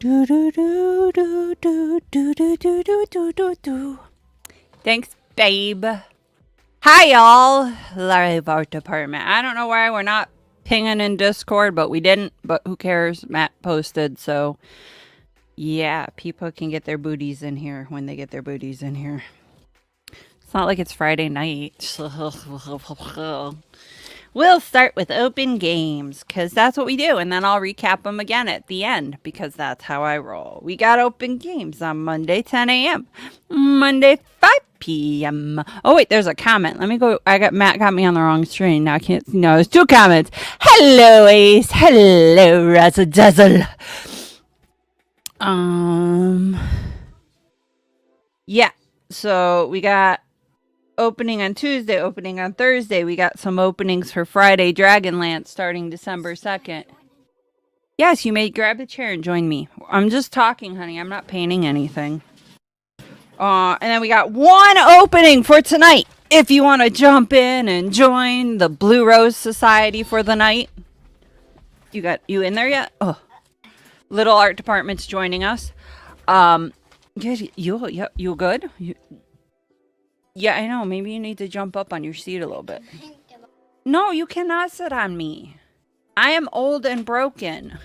Do do do do do do do do do do do do. Thanks, babe. Hi, y'all. Live art department. I don't know why we're not pinging in Discord, but we didn't. But who cares? Matt posted, so yeah, people can get their booties in here when they get their booties in here. It's not like it's Friday night. We'll start with open games because that's what we do, and then I'll recap them again at the end because that's how I roll. We got open games on Monday, 10 a.m., Monday, 5 p.m. Oh, wait, there's a comment. Let me go. Matt got me on the wrong screen. Now I can't see. No, there's two comments. Hello, Ace. Hello, Razzle Dazzle. Yeah, so we got opening on Tuesday, opening on Thursday. We got some openings for Friday Dragonlance starting December 2nd. Yes, you may grab a chair and join me. I'm just talking, honey. I'm not painting anything. And then we got one opening for tonight. If you want to jump in and join the Blue Rose Society for the night. You in there yet? Oh. Little art department's joining us. You good? Yeah, I know. Maybe you need to jump up on your seat a little bit. No, you cannot sit on me. I am old and broken.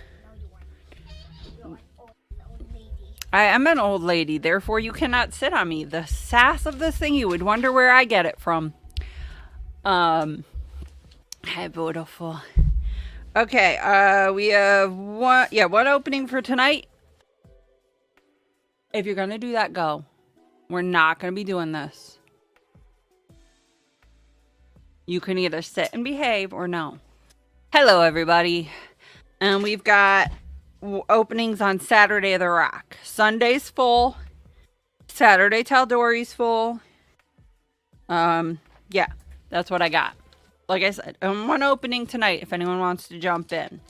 I am an old lady, therefore you cannot sit on me. The sass of this thing, you would wonder where I get it from. Hi, beautiful. Okay, we have one opening for tonight. If you're gonna do that, go. We're not gonna be doing this. You can either sit and behave or no. Hello, everybody. And we've got openings on Saturday of the Rock. Sunday's full. Saturday Tal'Dorei's full. Yeah, that's what I got. Like I said, one opening tonight if anyone wants to jump in.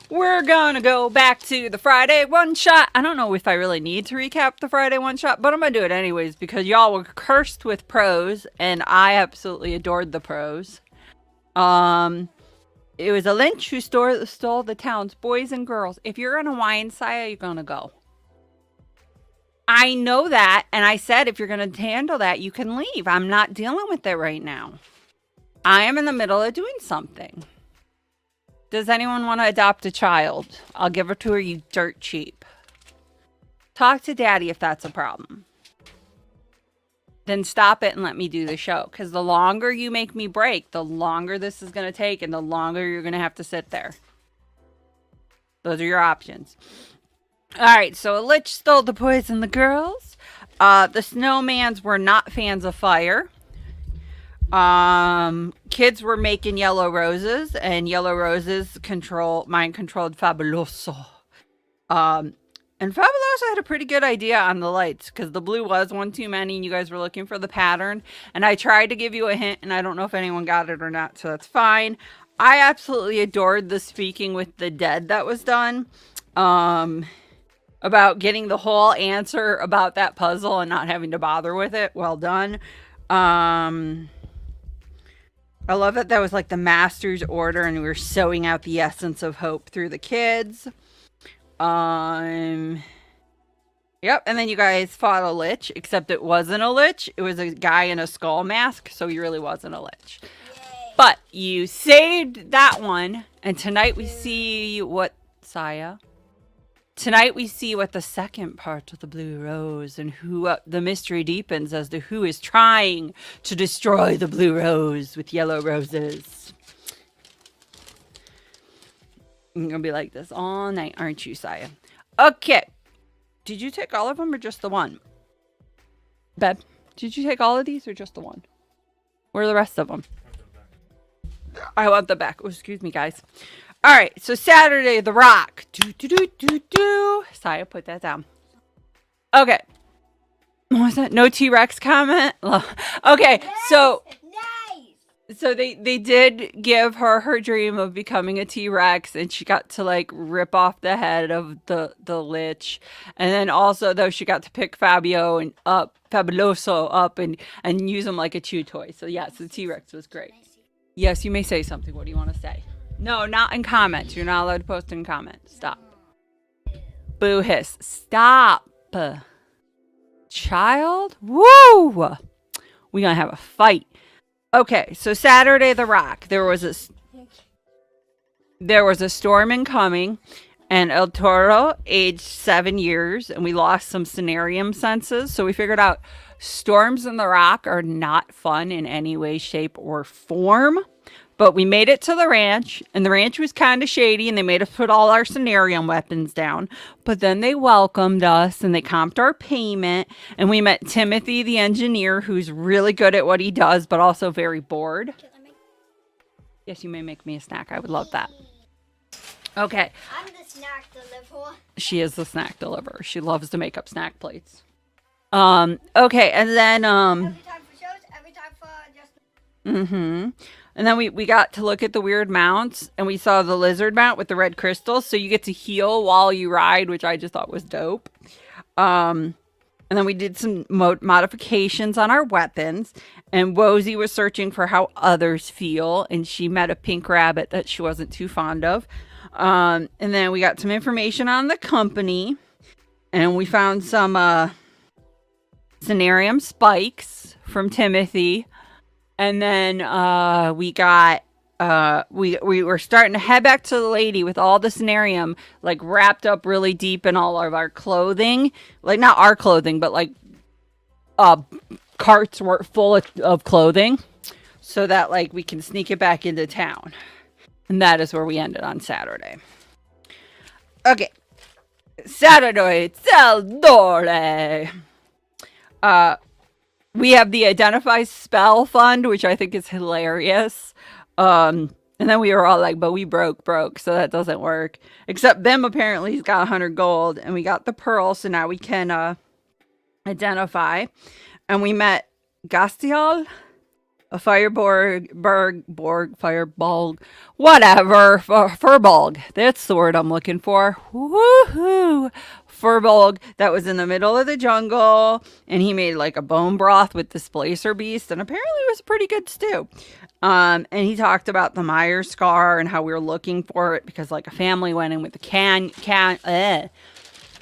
We're gonna go back to the Friday one shot. I don't know if I really need to recap the Friday one shot, but I'm gonna do it anyways because y'all were cursed with pros, and I absolutely adored the pros. It was a lynch who stole the town's boys and girls. If you're gonna whine, Saya, you're gonna go. I know that, and I said if you're gonna handle that, you can leave. I'm not dealing with it right now. I am in the middle of doing something. Does anyone want to adopt a child? I'll give her to her, you dirt cheap. Talk to daddy if that's a problem. Then stop it and let me do the show. Because the longer you make me break, the longer this is going to take and the longer you're going to have to sit there. Those are your options. Alright, so a lich stole the boys and the girls. The snowmans were not fans of fire. Kids were making yellow roses, and yellow roses mind controlled Fabuloso. And Fabuloso had a pretty good idea on the lights, because the blue was one too many, and you guys were looking for the pattern, and I tried to give you a hint, and I don't know if anyone got it or not, so that's fine. I absolutely adored the speaking with the dead that was done, about getting the whole answer about that puzzle and not having to bother with it. Well done. I love that was like the master's order and we were sowing out the essence of hope through the kids. Yep, and then you guys fought a lich, except it wasn't a lich. It was a guy in a skull mask, so he really wasn't a lich. Yay. But you saved that one, and tonight we see what, Saya? Tonight we see what the second part of the Blue Rose and who the mystery deepens as to who is trying to destroy the Blue Rose with yellow roses. I'm gonna be like this all night, aren't you, Saya? Okay. Did you take all of them or just the one? Beb, did you take all of these or just the one? Where are the rest of them? I want the back. Oh, excuse me, guys. All right, so Saturday, The Rock. Saya, put that down. Okay. What was that? No T-Rex comment? Okay, so... So they did give her dream of becoming a T-Rex, and she got to like rip off the head of the lich, and then also though she got to pick Fabuloso up and use him like a chew toy. So yes, the T-Rex was great. Yes, you may say something. What do you want to say? No, not in comments. You're not allowed to post in comments. Stop. Boo hiss. Stop. Child? Woo! We gonna have a fight. Okay, so Saturday the Rock. There was a storm incoming, and El Toro aged 7 years, and we lost some scenarium senses. So we figured out storms in the Rock are not fun in any way, shape, or form. But we made it to the ranch, and the ranch was kind of shady, and they made us put all our scenarium weapons down. But then they welcomed us, and they comped our payment, and we met Timothy, the engineer, who's really good at what he does, but also very bored. Yes, you may make me a snack. I would love that. Okay. I'm the snack deliverer. She is the snack deliverer. She loves to make up snack plates. Okay, and then Every time for shows, every time for just. And then we got to look at the weird mounts, and we saw the lizard mount with the red crystals, so you get to heal while you ride, which I just thought was dope. And then we did some modifications on our weapons, and Wozy was searching for how others feel, and she met a pink rabbit that she wasn't too fond of. And then we got some information on the company, and we found some scenarium spikes from Timothy. And then we got we were starting to head back to the lady with all the scenarium like wrapped up really deep in all of our clothing, like not our clothing, but like carts were full of clothing, so that like we can sneak it back into town. And that is where we ended on Saturday. Okay, Saturday, Saldore. We have the Identify Spell Fund, which I think is hilarious. And then we were all like, but we broke, so that doesn't work. Except Bim apparently he's got 100 gold, and we got the pearl, so now we can identify. And we met Gastial, a Fireborg, Fireball, whatever, Furbolg. That's the word I'm looking for. Woohoo! Furbolg that was in the middle of the jungle, and he made like a bone broth with Displacer Beast, and apparently it was a pretty good stew. And he talked about the Meyer scar and how we were looking for it because like a family went in with the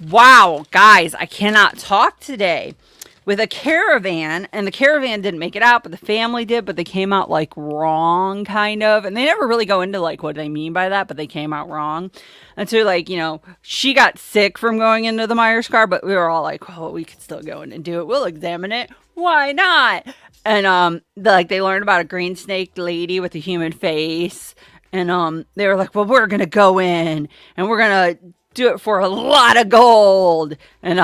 Wow, guys, I cannot talk today. With a caravan, and the caravan didn't make it out, but the family did, but they came out like wrong, kind of. And they never really go into like what I mean by that, but they came out wrong. And so like, you know, she got sick from going into the Meyer scar, but we were all like, oh, we could still go in and do it. We'll examine it. Why not? And they learned about a green snake lady with a human face. And they were like, well, we're gonna go in and we're gonna do it for a lot of gold. And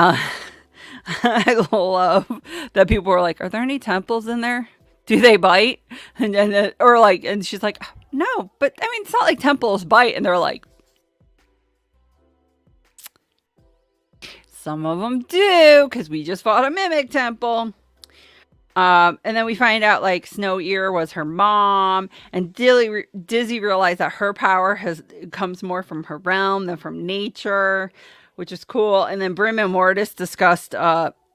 I love that people were like, are there any temples in there? Do they bite? And she's like, no, but I mean, it's not like temples bite. And they're like, some of them do, because we just fought a mimic temple. And then we find out like Snow Ear was her mom, and Dizzy realized that her power comes more from her realm than from nature, which is cool. And then Brim and Mortis discussed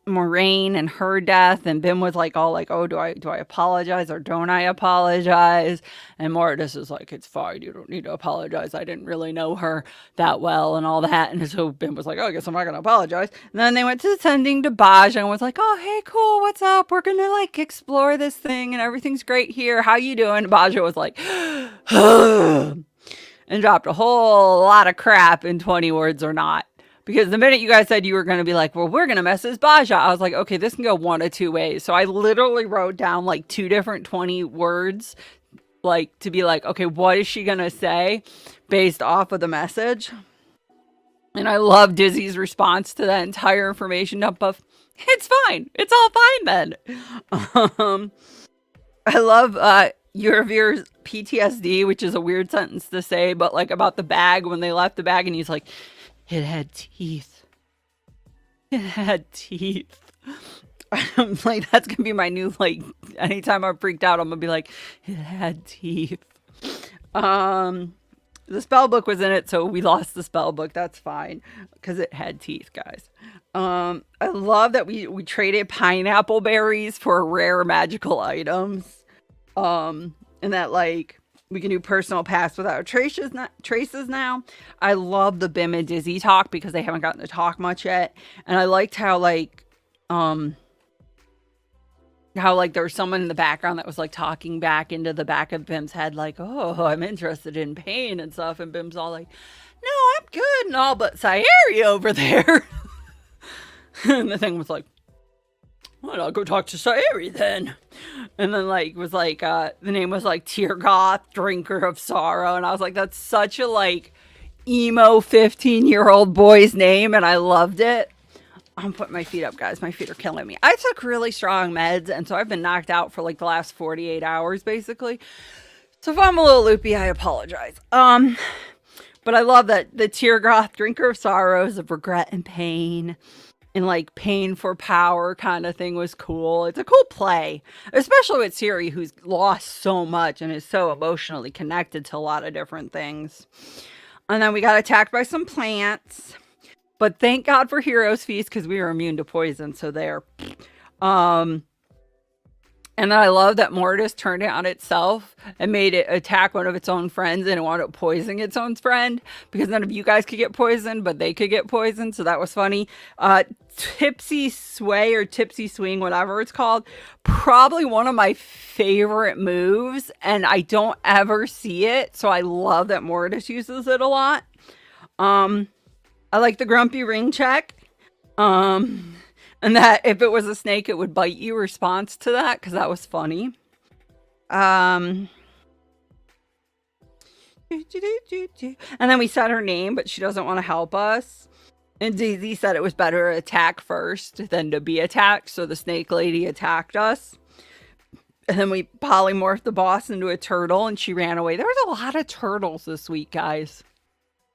Moraine and her death, and Bim was like all like, oh, do I apologize or don't I apologize? And Mortis is like, it's fine, you don't need to apologize, I didn't really know her that well and all that. And so Bim was like, oh, I guess I'm not gonna apologize. And then they went to tending to Baja and was like, oh, hey, cool, what's up, we're gonna like explore this thing and everything's great here, how you doing? And Baja was like and dropped a whole lot of crap in 20 words or not. Because the minute you guys said you were going to be like, well, we're going to message Baja, I was like, okay, this can go one of two ways. So I literally wrote down like 2 different 20 words, like to be like, okay, what is she going to say based off of the message? And I love Dizzy's response to that entire information dump of, it's fine. It's all fine then. I love Yuravir's PTSD, which is a weird sentence to say, but like about the bag when they left the bag and he's like, it had teeth. It had teeth. I'm like, that's gonna be my new, like, anytime I'm freaked out, I'm gonna be like, it had teeth. The spell book was in it, so we lost the spell book. That's fine, because it had teeth, guys. I love that we traded pineapple berries for rare magical items. And that, like, We can do personal pass without traces now. I love the Bim and Dizzy talk because they haven't gotten to talk much yet. And I liked how there was someone in the background that was like talking back into the back of Bim's head, like, oh, I'm interested in pain and stuff. And Bim's all like, no, I'm good and all, but Sayeri over there. And the thing was like, well, I'll go talk to Sayeri then. And then the name was like Tear Goth, Drinker of Sorrow. And I was like, that's such a like emo 15-year-old boy's name. And I loved it. I'm putting my feet up, guys. My feet are killing me. I took really strong meds. And so I've been knocked out for like the last 48 hours, basically. So if I'm a little loopy, I apologize. But I love that the Tear Goth, Drinker of Sorrows, of regret and pain. And like pain for power kind of thing was cool. It's a cool play, especially with Siri, who's lost so much and is so emotionally connected to a lot of different things. And then we got attacked by some plants, but thank God for Heroes Feast because we were immune to poison. So there. And then I love that Mortis turned it on itself and made it attack one of its own friends and it wound up poisoning its own friend because none of you guys could get poisoned, but they could get poisoned. So that was funny. Tipsy Sway or Tipsy Swing, whatever it's called. Probably one of my favorite moves. And I don't ever see it. So I love that Mortis uses it a lot. I like the Grumpy Ring Check. And that if it was a snake, it would bite you response to that, because that was funny. And then we said her name, but she doesn't want to help us. And Daisy said it was better to attack first than to be attacked, so the snake lady attacked us. And then we polymorphed the boss into a turtle, and she ran away. There was a lot of turtles this week, guys.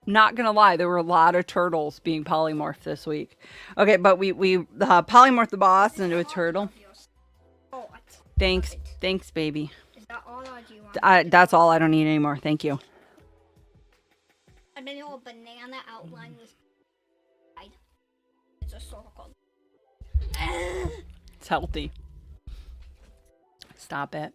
Not gonna lie, there were a lot of turtles being polymorphed this week. Okay, but we polymorphed the boss into a turtle. Thanks, baby. Is that all, or do you want? That's all. I don't need anymore. Thank you. And then your banana outline was. It's a circle. It's healthy. Stop it.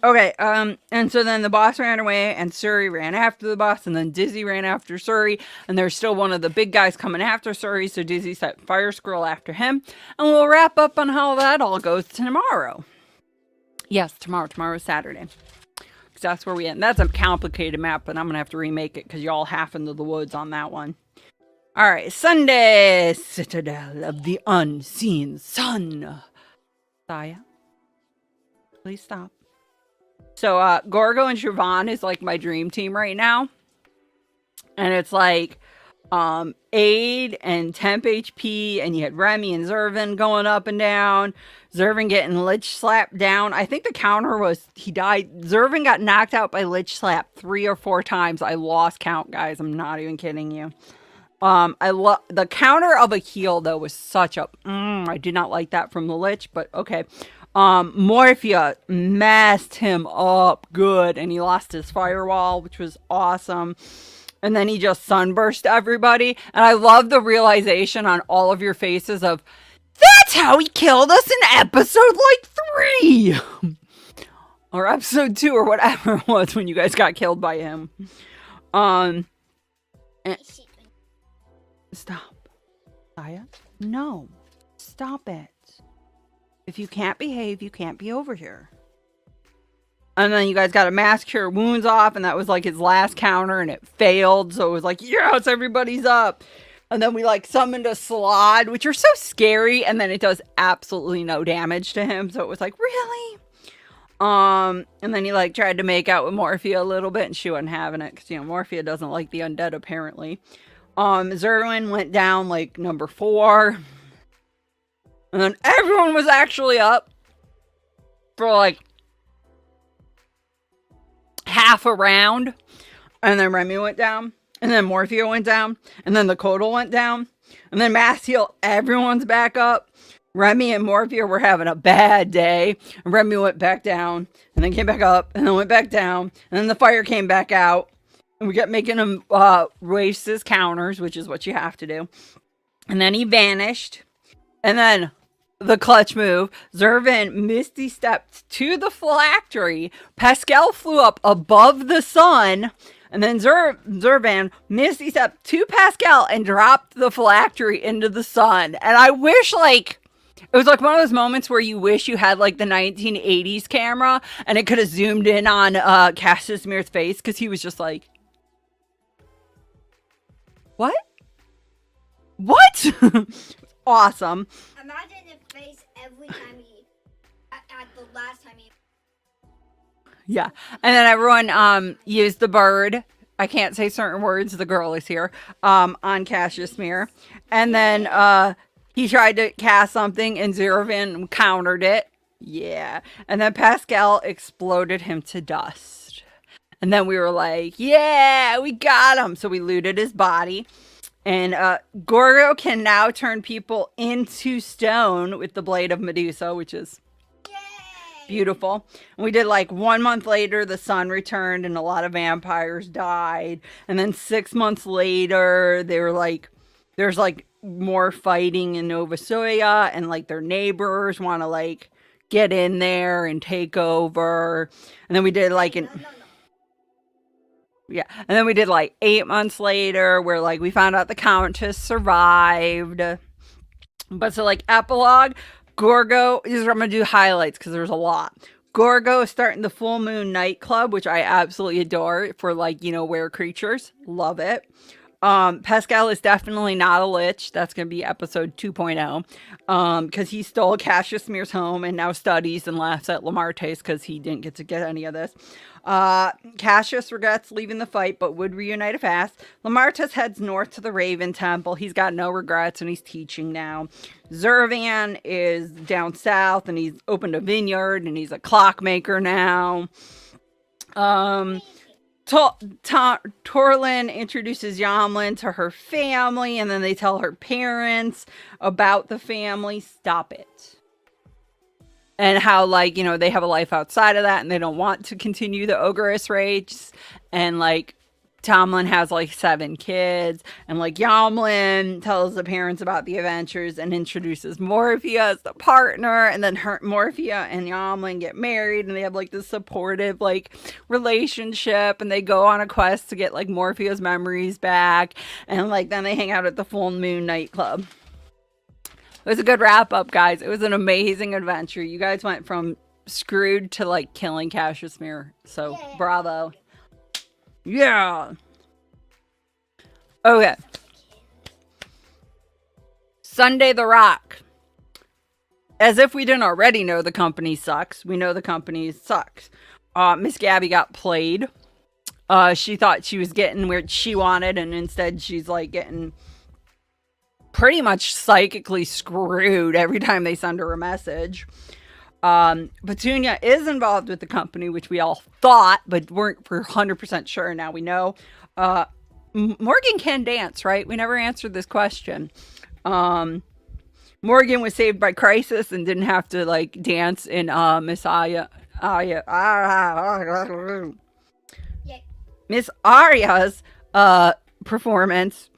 Okay, and so then the boss ran away, and Suri ran after the boss, and then Dizzy ran after Suri, and there's still one of the big guys coming after Suri, so Dizzy set Fire Squirrel after him, and we'll wrap up on how that all goes tomorrow. Yes, tomorrow's Saturday. Because that's where we end. That's a complicated map, but I'm going to have to remake it, because y'all half into the woods on that one. Alright, Sunday, Citadel of the Unseen Sun. Saya, please stop. So, Gorgo and Siobhan is like my dream team right now. And it's like, Aid and Temp HP, and you had Remy and Zervin going up and down. Zervin getting Lich slapped down. I think the counter was, he died. Zervin got knocked out by Lich Slap 3 or 4 times. I lost count, guys. I'm not even kidding you. I love, the counter of a heal, though, was such a, I did not like that from the Lich, but okay. Morphia messed him up good, and he lost his firewall, which was awesome. And then he just sunburst everybody. And I love the realization on all of your faces of, that's how he killed us in episode like 3. Or episode 2 or whatever it was when you guys got killed by him. And stop. Saya? No. Stop it. If you can't behave, you can't be over here. And then you guys got a mass cure wounds off, and that was like his last counter, and it failed. So it was like, yes, everybody's up. And then we like summoned a Slod, which are so scary, and then it does absolutely no damage to him. So it was like, really? And then he like tried to make out with Morphia a little bit, and she wasn't having it because, you know, Morphia doesn't like the undead apparently. Zerwin went down like number 4. And then everyone was actually up for like half a round. And then Remy went down. And then Morphia went down. And then the Codal went down. And then Mass Heal, everyone's back up. Remy and Morphia were having a bad day. And Remy went back down. And then came back up. And then went back down. And then the fire came back out. And we kept making him waste his counters, which is what you have to do. And then he vanished. And then the clutch move. Zervan misty stepped to the phylactery. Pascal flew up above the sun. And then Zervan misty stepped to Pascal and dropped the phylactery into the sun. And I wish, like, it was like one of those moments where you wish you had like the 1980s camera and it could have zoomed in on Cassius Smear's face, because he was just like, what? What? Awesome. Imagine his face every time at the last time he. Yeah. And then everyone used the bird. I can't say certain words. The girl is here. On Cassius Smear. And then he tried to cast something and Zervan countered it. Yeah. And then Pascal exploded him to dust. And then we were like, yeah, we got him. So we looted his body. And Gorgo can now turn people into stone with the blade of Medusa, which is beautiful. And we did like 1 month later, the sun returned and a lot of vampires died. And then 6 months later, they were like, there's like more fighting in Nova Soya, and like their neighbors want to like get in there and take over. And then we did like yeah. And then we did like 8 months later where like we found out the Countess survived. But so like epilogue, Gorgo, I'm going to do highlights because there's a lot. Gorgo is starting the Full Moon nightclub, which I absolutely adore for like, you know, were creatures. Love it. Pascal is definitely not a lich. That's going to be episode 2.0. Because he stole Cassius Smear's home and now studies and laughs at Lamarte's because he didn't get to get any of this. Cassius regrets leaving the fight, but would reunite fast. Lamartus heads north to the Raven Temple. He's got no regrets and he's teaching now. Zervan is down south and he's opened a vineyard and he's a clockmaker now. Torlin introduces Yamlin to her family, and then they tell her parents about the family. Stop it. And how, like, you know, they have a life outside of that and they don't want to continue the ogress race. And, like, Tomlin has, like, 7 kids. And, like, Yamlin tells the parents about the adventures and introduces Morphia as the partner. And then Morphia and Yamlin get married and they have, like, this supportive, like, relationship. And they go on a quest to get, like, Morphia's memories back. And, like, then they hang out at the Full Moon nightclub. It was a good wrap up, guys. It was an amazing adventure. You guys went from screwed to like killing Cassius Smear. So bravo. Yeah. Okay. Sunday the Rock. As if we didn't already know the company sucks. We know the company sucks. Miss Gabby got played. She thought she was getting where she wanted, and instead she's like getting pretty much psychically screwed every time they send her a message. Petunia is involved with the company, which we all thought, but weren't for 100% sure. Now we know. Morgan can dance, right? We never answered this question. Morgan was saved by Crisis and didn't have to like dance in Miss Arya's performance.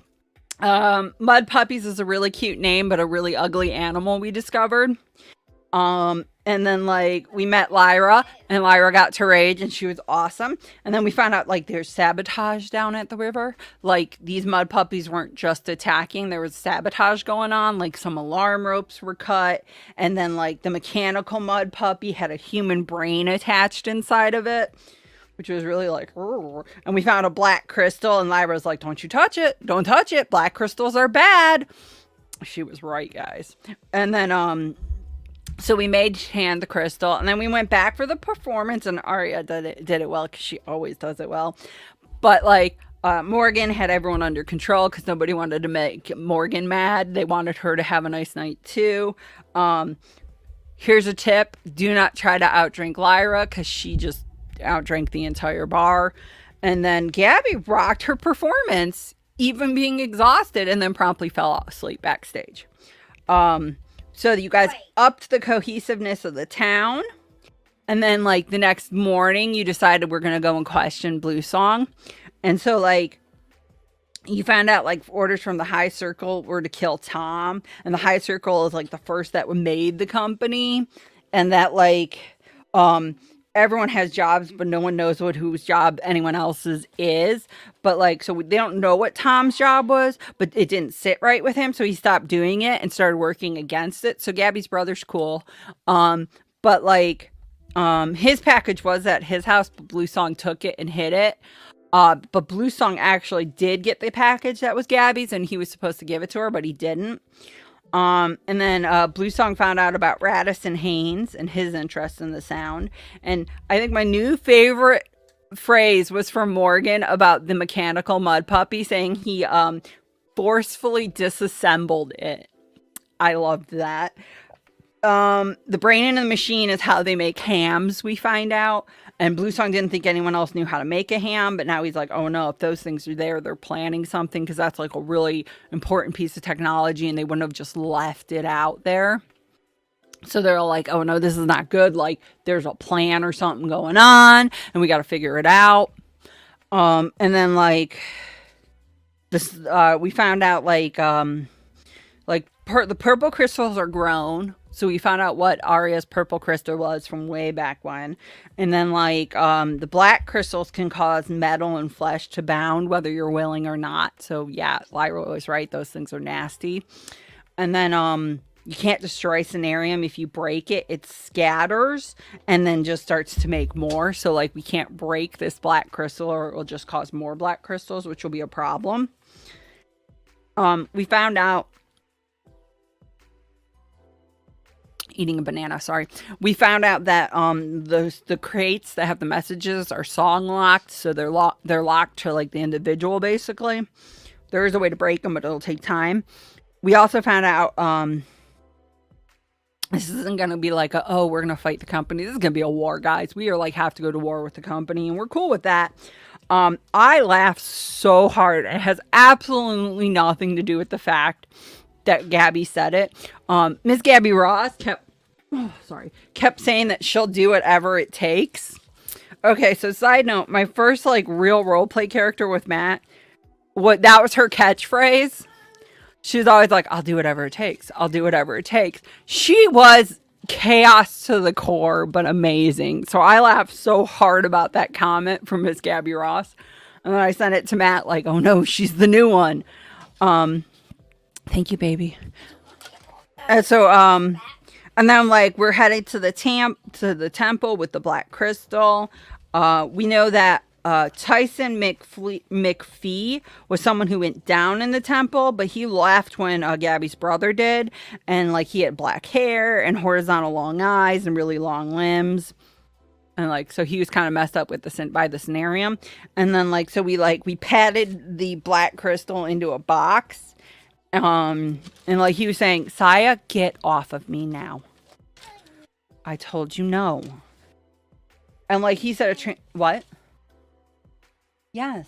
Mud Puppies is a really cute name, but a really ugly animal we discovered. And then like we met Lyra, and Lyra got to rage and she was awesome. And then we found out like there's sabotage down at the river. Like these mud puppies weren't just attacking, there was sabotage going on. Like some alarm ropes were cut, and then like the mechanical mud puppy had a human brain attached inside of it, which was really like, "Rrr." And we found a black crystal, and Lyra's like, don't you touch it. Don't touch it. Black crystals are bad. She was right, guys. And then, so we made hand the crystal, and then we went back for the performance, and Arya did it well, because she always does it well. But like, Morgan had everyone under control, because nobody wanted to make Morgan mad. They wanted her to have a nice night, too. Here's a tip. Do not try to outdrink Lyra, because she just outdrank the entire bar. And then Gabby rocked her performance, even being exhausted, and then promptly fell asleep backstage. So you guys upped the cohesiveness of the town. And then like the next morning you decided we're going to go and question Blue Song. And so like you found out like orders from the high circle were to kill Tom, and the high circle is like the first that made the company, and that like um everyone has jobs but no one knows what whose job anyone else's is. But like so they don't know what Tom's job was, but it didn't sit right with him, so he stopped doing it and started working against it. So Gabby's brother's cool. But like his package was at his house, but Blue Song took it and hid it. But Blue Song actually did get the package that was Gabby's, and he was supposed to give it to her, but he didn't. And then Blue Song found out about Radisson Haynes and his interest in the sound. And I think my new favorite phrase was from Morgan about the mechanical mud puppy, saying he forcefully disassembled it. I loved that. The brain in the machine is how they make hams, we find out. And Blue Song didn't think anyone else knew how to make a ham, but now he's like, oh no, if those things are there, they're planning something, because that's like a really important piece of technology and they wouldn't have just left it out there. So they're like, oh no, this is not good. Like there's a plan or something going on and we got to figure it out. And then like this, we found out like the purple crystals are grown. So we found out what Arya's purple crystal was from way back when. And then like the black crystals can cause metal and flesh to bound whether you're willing or not. So yeah, Lyra was right. Those things are nasty. And then you can't destroy Cenarium. If you break it, it scatters and then just starts to make more. So like we can't break this black crystal or it will just cause more black crystals, which will be a problem. We found out eating a banana, sorry. We found out that the crates that have the messages are song locked, so they're locked to like the individual basically. There is a way to break them, but it'll take time. We also found out this isn't going to be like we're going to fight the company. This is going to be a war, guys. We are like have to go to war with the company and we're cool with that. I laughed so hard. It has absolutely nothing to do with the fact that Gabby said it. Miss Gabby Ross kept saying that she'll do whatever it takes. Okay, so side note, my first like real roleplay character with Matt, that was her catchphrase. She was always like, I'll do whatever it takes. I'll do whatever it takes. She was chaos to the core, but amazing. So I laughed so hard about that comment from Miss Gabby Ross. And then I sent it to Matt like, oh no, she's the new one. Thank you, baby. And so, and then like we're headed to the temple with the black crystal. We know that Tyson McPhee was someone who went down in the temple, but he left when Gabby's brother did, and like he had black hair and horizontal long eyes and really long limbs. And like, so he was kind of messed up with by the Cenarium. And then like, so we patted the black crystal into a box. And like he was saying, Saya, get off of me now. I told you no. And like he said, what? Yes.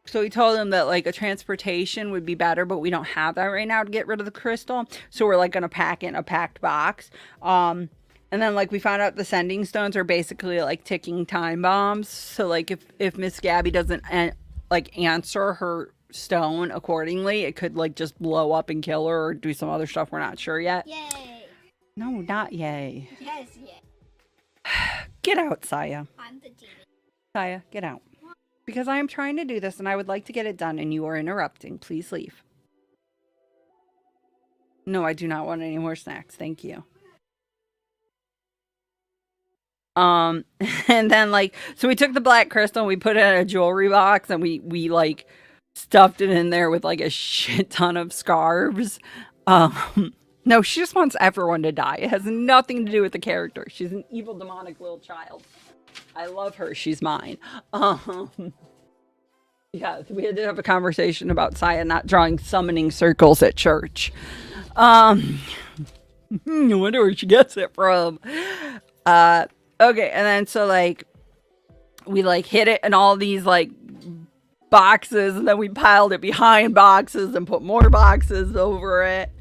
So he told him that like a transportation would be better, but we don't have that right now to get rid of the crystal. So we're like going to pack it in a packed box. And then like we found out the sending stones are basically like ticking time bombs. So like if Miss Gabby doesn't answer her stone accordingly, it could like just blow up and kill her or do some other stuff. We're not sure yet. Yay. No, not yay. Yes, yay. Get out, Saya. I'm the demon. Saya, get out. Because I am trying to do this and I would like to get it done and you are interrupting. Please leave. No, I do not want any more snacks. Thank you. And then like, so we took the black crystal and we put it in a jewelry box and we like stuffed it in there with like a shit ton of scarves. No, she just wants everyone to die. It has nothing to do with the character. She's an evil demonic little child. I love her. She's mine. Yeah, we had to have a conversation about Saya not drawing summoning circles at church. I wonder where she gets it from. Okay, and then so like we like hid it in all these like boxes, and then we piled it behind boxes and put more boxes over it.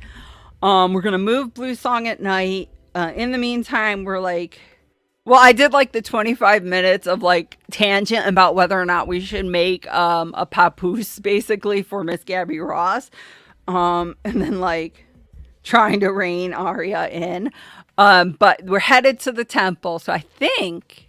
We're gonna move Blue Song at night. In the meantime, we're like Well, I did like the 25 minutes of like tangent about whether or not we should make a papoose basically for Miss Gabby Ross. And then like trying to rein Arya in. But we're headed to the temple. So I think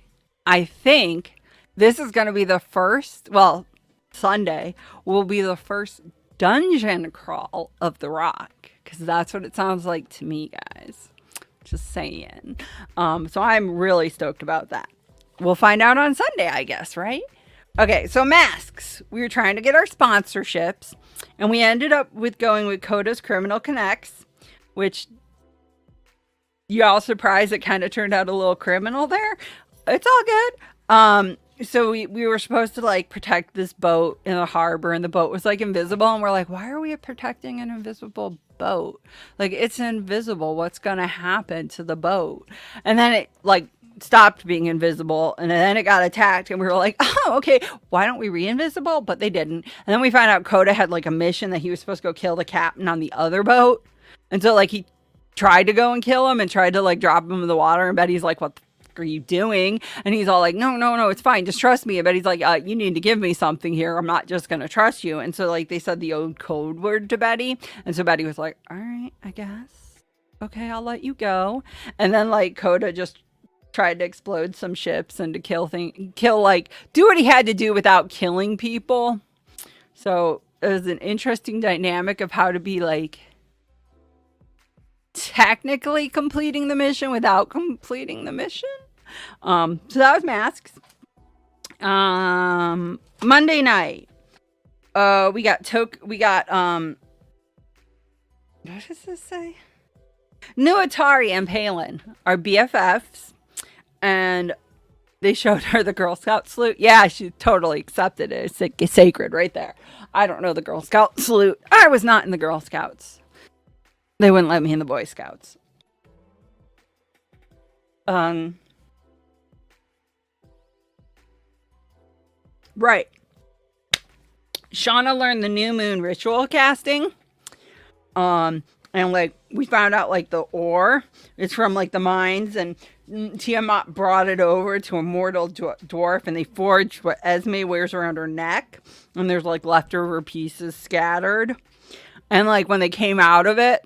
this is going to be the first, well, Sunday will be the first dungeon crawl of the rock. Because that's what it sounds like to me, guys. Just saying. So I'm really stoked about that. We'll find out on Sunday, I guess, right? Okay, so masks. We were trying to get our sponsorships, and we ended up with going with Coda's Criminal Connects, which you all surprised it kind of turned out a little criminal there. It's all good. So we were supposed to like protect this boat in the harbor, and the boat was like invisible, and we're like, why are we protecting an invisible boat? Like, it's invisible. What's gonna happen to the boat? And then it like stopped being invisible, and then it got attacked, and we were like, oh, okay, why don't we re-invisible? But they didn't. And then we found out Coda had like a mission that he was supposed to go kill the captain on the other boat, and so like he tried to go and kill him and tried to like drop him in the water, and Betty's like, what the are you doing? And he's all like, no, it's fine, just trust me. But he's like, you need to give me something here, I'm not just gonna trust you. And so like they said the old code word to Betty, and so Betty was like, all right, I guess, okay, I'll let you go. And then like Coda just tried to explode some ships and to kill like do what he had to do without killing people. So it was an interesting dynamic of how to be like technically completing the mission without completing the mission. So that was masks. Monday night, we got what does this say? New Atari and Palin are BFFs, and they showed her the Girl Scout salute. Yeah, she totally accepted it. It's sacred right there. I don't know the Girl Scout salute. I was not in the Girl Scouts. They wouldn't let me in the Boy Scouts. Right. Shauna learned the new moon ritual casting. And like we found out like the ore is from like the mines, and Tiamat brought it over to a mortal dwarf, and they forged what Esme wears around her neck, and there's like leftover pieces scattered. And like when they came out of it,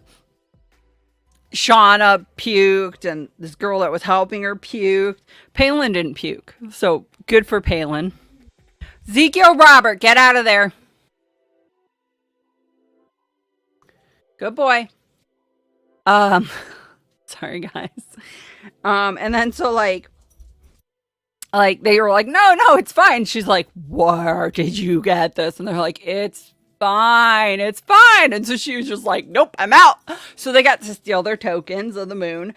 Shauna puked, and this girl that was helping her puked. Palin didn't puke, so good for Palin. Ezekiel Robert, get out of there. Good boy. Sorry guys. And then so like they were like, no, it's fine. She's like, where did you get this? And they're like, it's fine. And so she was just like, nope, I'm out. So they got to steal their tokens of the moon.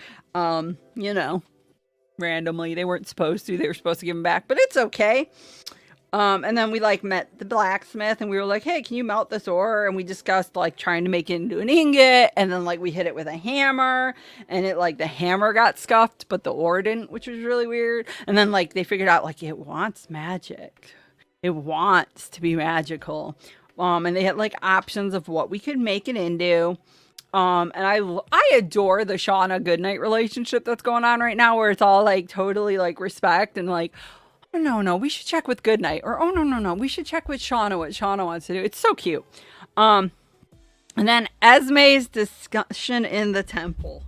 Randomly. They weren't supposed to. They were supposed to give them back, but it's okay. And then we like met the blacksmith, and we were like, hey, can you melt this ore? And we discussed like trying to make it into an ingot, and then like we hit it with a hammer, and it like the hammer got scuffed, but the ore didn't, which was really weird. And then like they figured out like it wants magic. It wants to be magical. And they had like options of what we could make it into. And I adore the Shauna Goodnight relationship that's going on right now, where it's all like totally like respect and like, no, we should check with Goodnight, or oh no, we should check with Shauna what Shauna wants to do. It's so cute. And then Esme's discussion in the temple.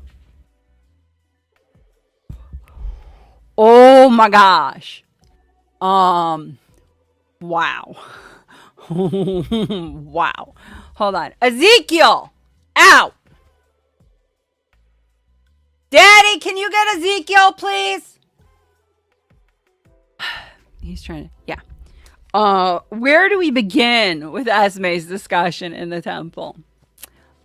Oh my gosh. Wow. Wow. Hold on. Ezekiel! Out! Daddy, can you get Ezekiel, please? He's trying to, yeah. Where do we begin with Esme's discussion in the temple?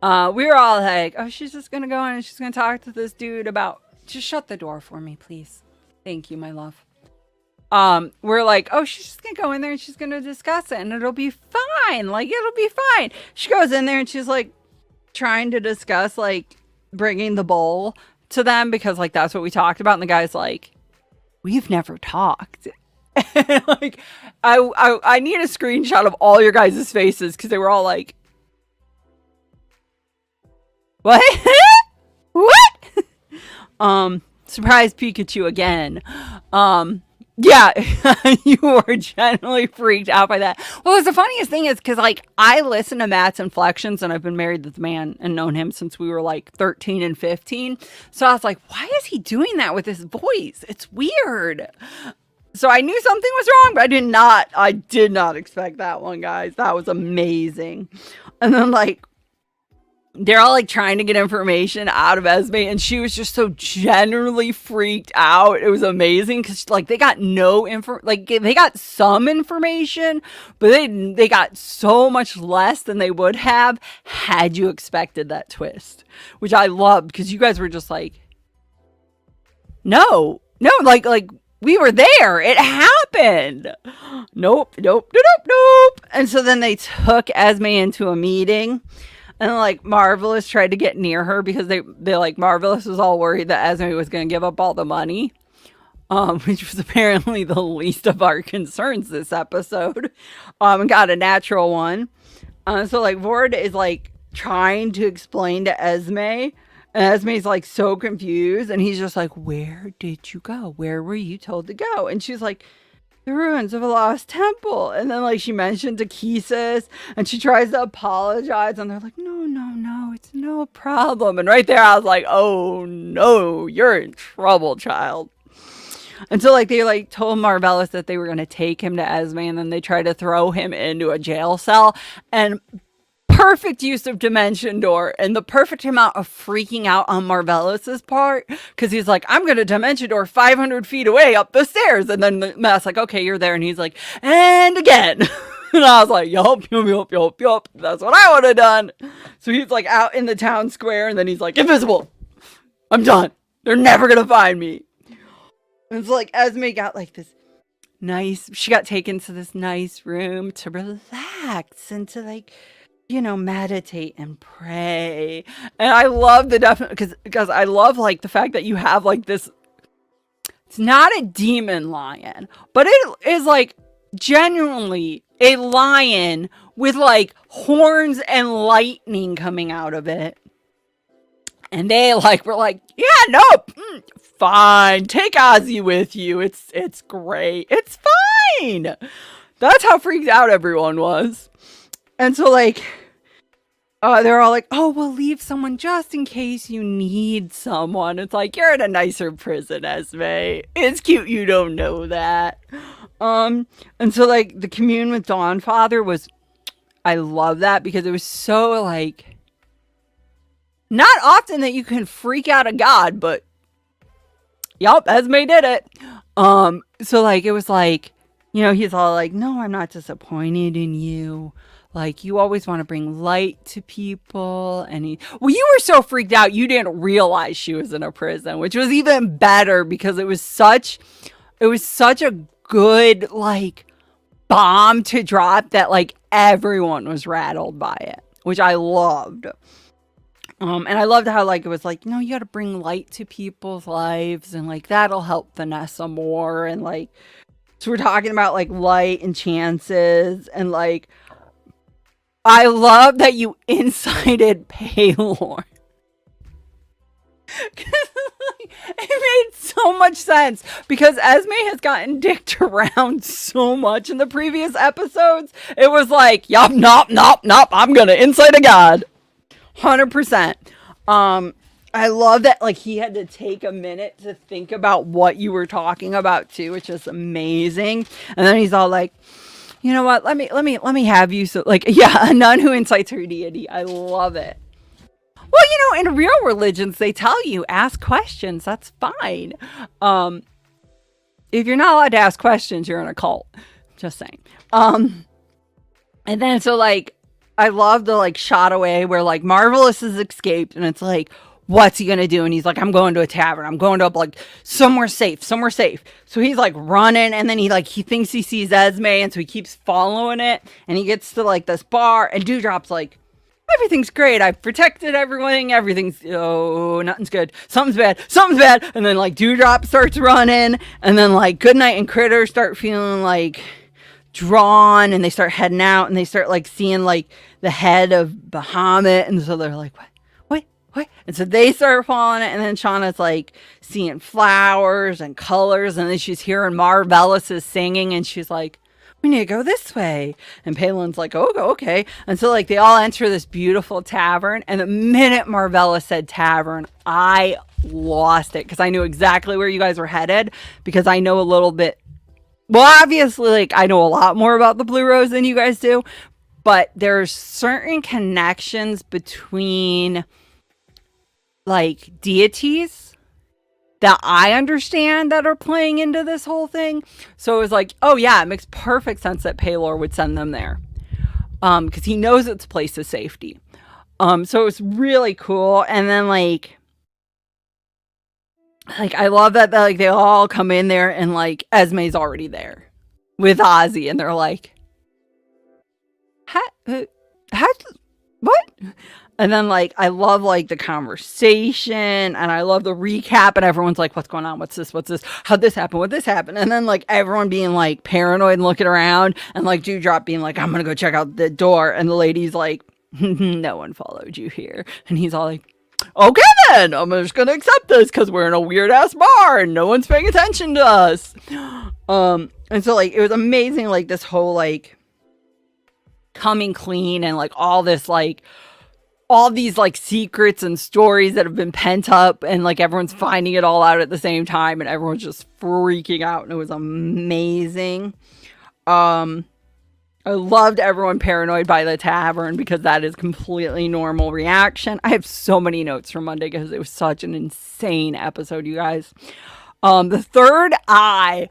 We were all like, oh, she's just gonna go in and she's gonna talk to this dude about, just shut the door for me, please. Thank you, my love. We're like, oh, she's just gonna go in there and she's gonna discuss it, and it'll be fine. Like, it'll be fine. She goes in there and she's like trying to discuss like bringing the bowl to them, because like that's what we talked about. And the guy's like, we've never talked. Like, I need a screenshot of all your guys' faces, because they were all like, what? What? Surprise Pikachu again. Yeah, you were genuinely freaked out by that. Well, the funniest thing is because, like, I listen to Matt's inflections, and I've been married to this man and known him since we were like 13 and 15. So I was like, why is he doing that with his voice? It's weird. So I knew something was wrong, but I did not expect that one, guys. That was amazing. And then, like, they're all like trying to get information out of Esme, and she was just so generally freaked out. It was amazing because like they got no info, like they got some information, but they got so much less than they would have had you expected that twist, which I loved because you guys were just like, no, like we were there, it happened. Nope. And so then they took Esme into a meeting. And like Marvelous tried to get near her because they like Marvelous was all worried that Esme was going to give up all the money, which was apparently the least of our concerns this episode. And got a natural one. So like Vord is like trying to explain to Esme, and Esme's like so confused, and he's just like, "Where did you go? Where were you told to go?" And she's like, the ruins of a lost temple. And then like she mentioned Akisis, and she tries to apologize, and they're like, no, it's no problem. And right there I was like, oh no, you're in trouble, child. And so like they like told Marvelous that they were going to take him to Esme, and then they tried to throw him into a jail cell. And perfect use of Dimension Door, and the perfect amount of freaking out on Marvelous's part, because he's like, I'm gonna Dimension Door 500 feet away up the stairs, and then Matt's like, okay, you're there, and he's like, and again. And I was like, yup, that's what I would have done. So he's like out in the town square, and then he's like, invisible, I'm done, they're never gonna find me. And it's like Esme got like this nice, she got taken to this nice room to relax and to like, you know, meditate and pray. And I love the definite, because I love like the fact that you have like this, it's not a demon lion, but it is like genuinely a lion with like horns and lightning coming out of it. And they like were like, yeah, nope, fine, take Ozzy with you, it's great, it's fine. That's how freaked out everyone was. And so, like, they're all like, oh, we'll leave someone just in case you need someone. It's like, you're in a nicer prison, Esme. It's cute you don't know that. And so, like, the commune with Dawnfather was, I love that because it was so, like, not often that you can freak out a god, but, yup, Esme did it. So, like, it was like, you know, he's all like, no, I'm not disappointed in you. Like, you always want to bring light to people. And you were so freaked out, you didn't realize she was in a prison, which was even better because it was such a good, like, bomb to drop that, like, everyone was rattled by it, which I loved. And I loved how, like, it was like, no, you got to bring light to people's lives, and, like, that'll help Vanessa more. And, like, so we're talking about, like, light and chances, and, like, I love that you incited Paylor. It made so much sense because Esme has gotten dicked around so much in the previous episodes. It was like, yup, nope, I'm gonna incite a god. 100%. I love that, like, he had to take a minute to think about what you were talking about too, which is amazing. And then he's all like, you know what? Let me have you. So, like, yeah, a nun who incites her deity. I love it. Well, you know, in real religions, they tell you ask questions. That's fine. If you're not allowed to ask questions, you're in a cult. Just saying. And then so like, I love the like shot away where like Marvelous has escaped, and it's like, what's he gonna do? And he's like, I'm going to a tavern. I'm going to like somewhere safe. So he's like running, and then he thinks he sees Esme, and so he keeps following it, and he gets to like this bar, and Dewdrop's like, everything's great. I've protected everything. Nothing's good. Something's bad. And then like Dewdrop starts running, and then like Goodnight and Critter start feeling like drawn, and they start heading out, and they start like seeing like the head of Bahamut, and so they're like, what? And so they start following it, and then Shauna's like seeing flowers and colors, and then she's hearing Marvellous's singing, and she's like, we need to go this way. And Palin's like, oh, okay. And so like they all enter this beautiful tavern, and the minute Marvella said tavern, I lost it because I knew exactly where you guys were headed, because I know a little bit. Well, obviously, like I know a lot more about the Blue Rose than you guys do, but there's certain connections between like deities that I understand that are playing into this whole thing. So it was like, oh yeah, it makes perfect sense that Paylor would send them there. Because he knows it's a place of safety. So it was really cool. And then like I love that like they all come in there and like Esme's already there with Ozzy, and they're like, how what? And then like I love like the conversation, and I love the recap, and everyone's like, what's going on? What's this? How'd this happen? What this happen? And then like everyone being like paranoid and looking around, and like Dewdrop being like, I'm gonna go check out the door, and the lady's like, no one followed you here. And he's all like, okay then, I'm just gonna accept this because we're in a weird ass bar and no one's paying attention to us. And so like it was amazing, like this whole like coming clean, and like all this like all these like secrets and stories that have been pent up, and like everyone's finding it all out at the same time, and everyone's just freaking out, and it was amazing. I loved everyone paranoid by the tavern, because that is completely normal reaction. I have so many notes from Monday because it was such an insane episode, you guys. The Third Eye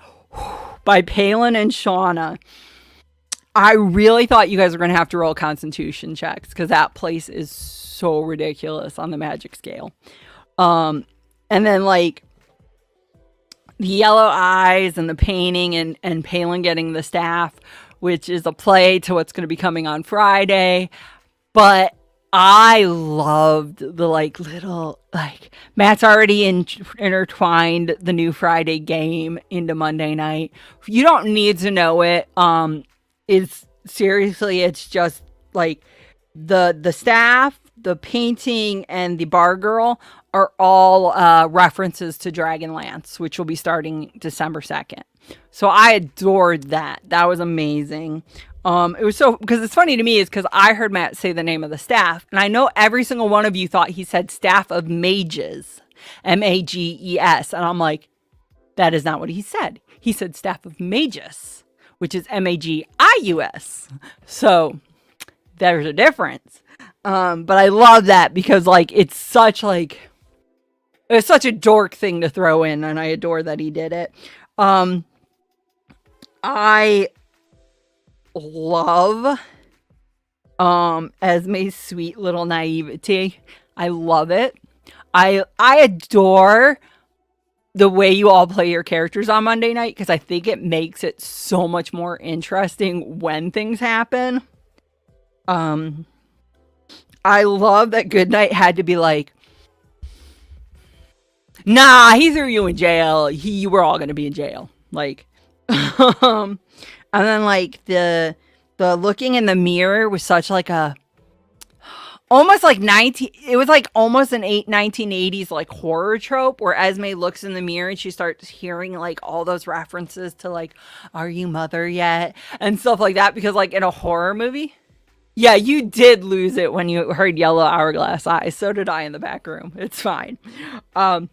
by Palin and Shauna. I really thought you guys were going to have to roll constitution checks, because that place is so ridiculous on the magic scale. And then like the yellow eyes and the painting, and Palin getting the staff, which is a play to what's going to be coming on Friday. But I loved the like little like Matt's already intertwined the new Friday game into Monday night. You don't need to know it. It's seriously, it's just like the staff, the painting, and the bar girl are all references to Dragonlance, which will be starting December 2nd. So I adored that. That was amazing. It was so, because it's funny to me is because I heard Matt say the name of the staff, and I know every single one of you thought he said Staff of Mages, Mages, and I'm like, that is not what he said. He said Staff of Magus, which is Magius. So there's a difference. But I love that because like it's such a dork thing to throw in, and I adore that he did it. I love Esme's sweet little naivety. I love it. I adore the way you all play your characters on Monday night, because I think it makes it so much more interesting when things happen. I love that Goodnight had to be like, nah, he threw you in jail. You were all going to be in jail. Like, and then like the looking in the mirror was such like a, almost like it was like almost an 1980s like horror trope where Esme looks in the mirror and she starts hearing like all those references to like, are you mother yet? And stuff like that, because like in a horror movie. Yeah, you did lose it when you heard Yellow Hourglass Eyes. So did I in the back room. It's fine. But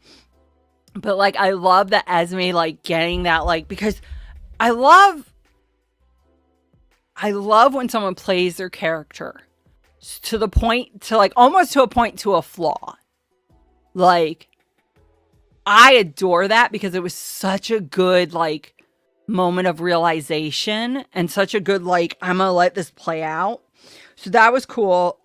like I love that Esme like getting that, like, because I love when someone plays their character to the point to like almost to a point to a flaw. Like I adore that because it was such a good like moment of realization and such a good like I'm gonna let this play out. So that was cool.